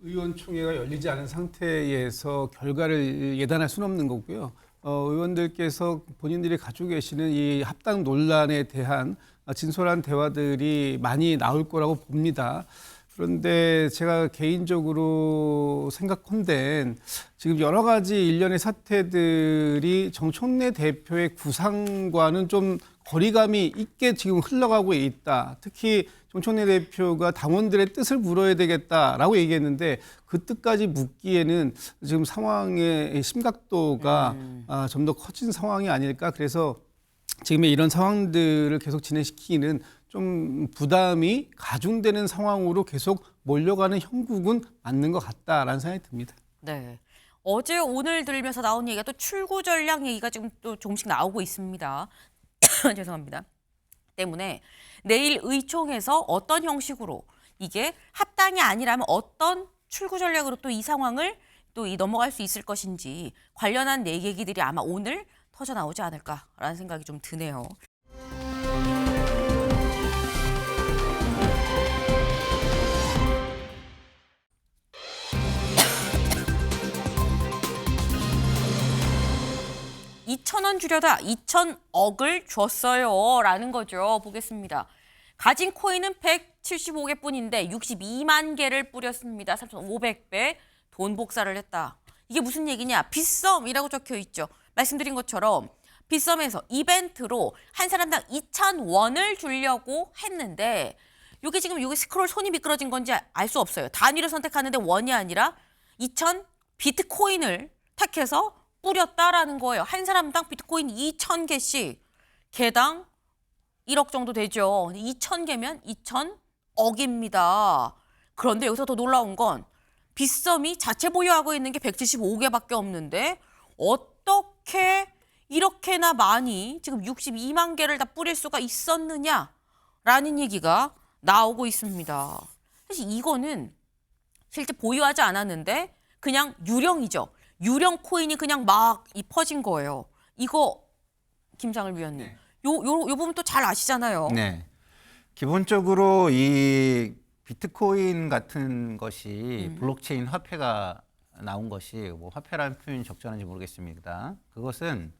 C: 의원총회가 열리지 않은 상태에서 결과를 예단할 수는 없는 거고요. 의원들께서 본인들이 가지고 계시는 이 합당 논란에 대한 진솔한 대화들이 많이 나올 거라고 봅니다. 그런데 제가 개인적으로 생각컨대 지금 여러 가지 일련의 사태들이 정청래 대표의 구상과는 좀 거리감이 있게 지금 흘러가고 있다. 특히 정청래 대표가 당원들의 뜻을 물어야 되겠다라고 얘기했는데 그 뜻까지 묻기에는 지금 상황의 심각도가 좀 더 커진 상황이 아닐까. 그래서 지금의 이런 상황들을 계속 진행시키는 좀 부담이 가중되는 상황으로 계속 몰려가는 형국은 맞는 것 같다라는 생각이 듭니다.
A: 네. 어제 오늘 들으면서 나온 얘기가 또 출구 전략 얘기가 지금 또 조금씩 나오고 있습니다. 죄송합니다. 때문에 내일 의총에서 어떤 형식으로 이게 합당이 아니라면 어떤 출구 전략으로 또 이 상황을 또 넘어갈 수 있을 것인지 관련한 내 얘기들이 아마 오늘 터져 나오지 않을까라는 생각이 좀 드네요. (2,000원) 주려다 2,000억을 줬어요 라는 거죠. 보겠습니다. 가진 코인은 175개 뿐인데 62만 개를 뿌렸습니다. 3,500배 돈 복사를 했다. 이게 무슨 얘기냐? 빗썸이라고 적혀 있죠. 말씀드린 것처럼 빗썸에서 이벤트로 한 사람당 2,000원을 주려고 했는데 이게 지금 여기 스크롤 손이 미끄러진 건지 알 수 없어요. 단위를 선택하는데 원이 아니라 2,000 비트코인을 택해서 뿌렸다라는 거예요. 한 사람당 비트코인 2,000개씩 개당 1억 정도 되죠. 2,000개면 2,000억입니다. 그런데 여기서 더 놀라운 건 빗썸이 자체 보유하고 있는 게 175개밖에 없는데 어떻게 이렇게나 많이 지금 62만 개를 다 뿌릴 수가 있었느냐라는 얘기가 나오고 있습니다. 사실 이거는 실제 보유하지 않았는데 그냥 유령이죠. 유령 코인이 그냥 막 퍼진 거예요. 이거 김상을 위원님, 요 부분 또 잘 아시잖아요.
B: 네. 기본적으로 이 비트코인 같은 것이 블록체인 화폐가 나온 것이 뭐 화폐라는 표현이 적절한지 모르겠습니다. 그것은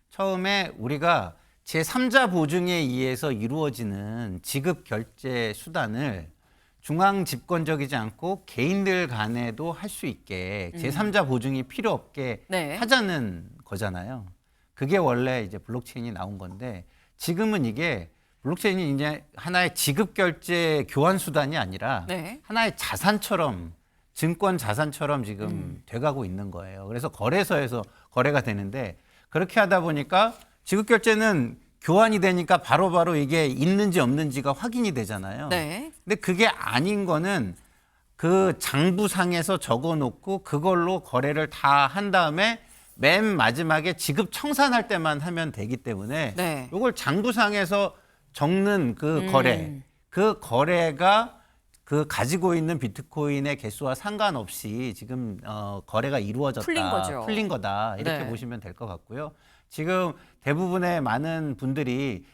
B: 처음에 우리가 제3자 보증에 의해서 이루어지는 지급 결제 수단을 중앙 집권적이지 않고 개인들 간에도 할 수 있게 제3자 보증이 필요 없게
A: 네.
B: 하자는 거잖아요. 그게 원래 이제 블록체인이 나온 건데 지금은 이게 블록체인이 이제 하나의 지급 결제 교환 수단이 아니라
A: 네.
B: 하나의 자산처럼 증권 자산처럼 지금 돼가고 있는 거예요. 그래서 거래소에서 거래가 되는데 그렇게 하다 보니까 지급 결제는 교환이 되니까 바로바로 이게 있는지 없는지가 확인이 되잖아요.
A: 네.
B: 근데 그게 아닌 거는 그 장부상에서 적어놓고 그걸로 거래를 다 한 다음에 맨 마지막에 지급 청산할 때만 하면 되기 때문에
A: 네.
B: 이걸 장부상에서 적는 그 거래, 그 거래가 그 가지고 있는 비트코인의 개수와 상관없이 지금 거래가 이루어졌다,
A: 풀린
B: 거다 이렇게
A: 네.
B: 보시면 될 것 같고요. 지금 대부분의 많은 분들이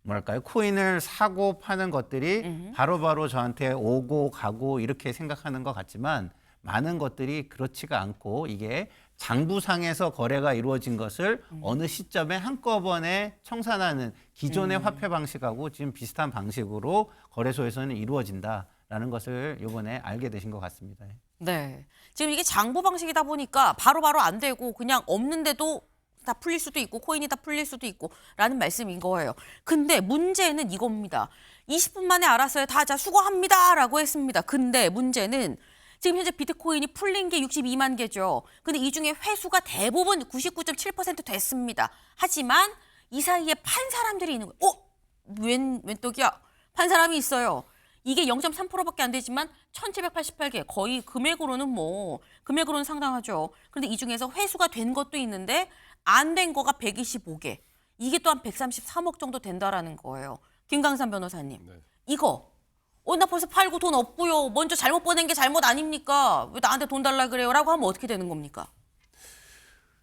B: 뭐랄까요, 코인을 사고 파는 것들이 바로바로 저한테 오고 가고 이렇게 생각하는 것 같지만 많은 것들이 그렇지가 않고 이게 장부상에서 거래가 이루어진 것을 어느 시점에 한꺼번에 청산하는 기존의 화폐 방식하고 지금 비슷한 방식으로 거래소에서는 이루어진다라는 것을 이번에 알게 되신 것 같습니다.
A: 네. 지금 이게 장부 방식이다 보니까 바로바로 안 되고 그냥 없는데도 다 풀릴 수도 있고 코인이 다 풀릴 수도 있고 라는 말씀인 거예요. 근데 문제는 이겁니다. 20분 만에 알았어요. 다 자 수고합니다 라고 했습니다. 근데 문제는 지금 현재 비트코인이 풀린 게 62만 개죠. 근데 이 중에 회수가 대부분 99.7% 됐습니다. 하지만 이 사이에 판 사람들이 있는 거예요. 웬 떡이야? 판 사람이 있어요. 이게 0.3%밖에 안 되지만 1,788개, 거의 금액으로는 상당하죠. 그런데 이 중에서 회수가 된 것도 있는데 안 된 거가 125개. 이게 또한 133억 정도 된다라는 거예요. 김강산 변호사님, 이거 나 벌써 팔고 돈 없고요. 먼저 잘못 보낸 게 잘못 아닙니까? 왜 나한테 돈 달라 그래요? 라고 하면 어떻게 되는 겁니까?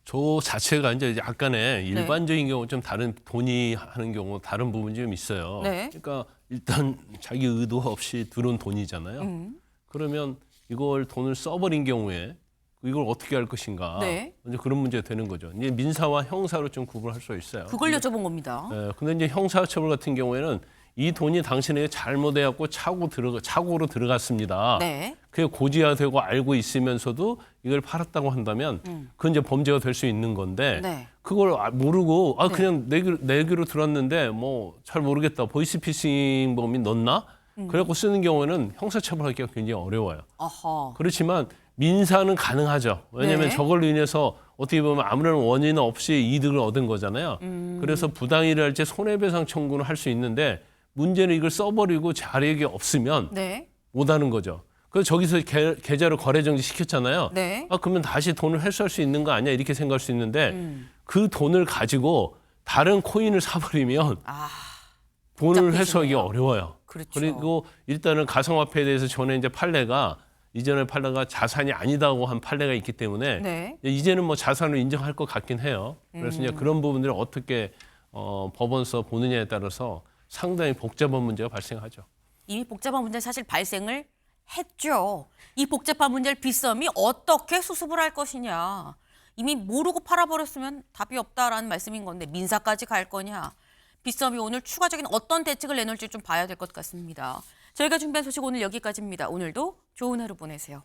I: 저 자체가 이제 약간의 일반적인 경우 좀 다른 돈이 하는 경우 다른 부분이 좀 있어요.
A: 네.
I: 그러니까 일단 자기 의도 없이 들어온 돈이잖아요. 그러면 이걸 돈을 써버린 경우에 이걸 어떻게 할 것인가.
A: 네.
I: 이제 그런 문제가 되는 거죠. 이제 민사와 형사로 좀 구분할 수 있어요.
A: 그걸 여쭤본 겁니다.
I: 근데 이제 형사처벌 같은 경우에는 이 돈이 당신에게 잘못해갖고 착오로 들어갔습니다.
A: 네.
I: 그게 고지화되고 알고 있으면서도 이걸 팔았다고 한다면 그건 이제 범죄가 될 수 있는 건데
A: 네.
I: 그걸 모르고 그냥 내기로 들었는데 뭐 잘 모르겠다. 보이스피싱 범이 넣나? 그래갖고 쓰는 경우에는 형사처벌하기가 굉장히 어려워요.
A: 아하.
I: 그렇지만 민사는 가능하죠. 왜냐하면
A: 네.
I: 저걸로 인해서 어떻게 보면 아무런 원인 없이 이득을 얻은 거잖아요. 그래서 부당이를 할지 손해배상 청구는 할 수 있는데 문제는 이걸 써버리고 자력이 없으면
A: 네.
I: 못하는 거죠. 그래서 저기서 계좌를 거래 정지 시켰잖아요.
A: 네.
I: 그러면 다시 돈을 회수할 수 있는 거 아니야 이렇게 생각할 수 있는데 그 돈을 가지고 다른 코인을 사버리면 돈을
A: 복잡해지네요.
I: 회수하기 어려워요.
A: 그렇죠.
I: 그리고 일단은 가상화폐에 대해서 전에 이제 이전에 판례가 자산이 아니다고 한 판례가 있기 때문에
A: 네.
I: 이제는 뭐 자산을 인정할 것 같긴 해요. 그래서 이제 그런 부분들을 어떻게 법원서 보느냐에 따라서 상당히 복잡한 문제가 발생하죠.
A: 이미 복잡한 문제 사실 발생을 했죠. 이 복잡한 문제를 빗썸이 어떻게 수습을 할 것이냐. 이미 모르고 팔아버렸으면 답이 없다라는 말씀인 건데 민사까지 갈 거냐. 빗썸이 오늘 추가적인 어떤 대책을 내놓을지 좀 봐야 될 것 같습니다. 저희가 준비한 소식 오늘 여기까지입니다. 오늘도 좋은 하루 보내세요.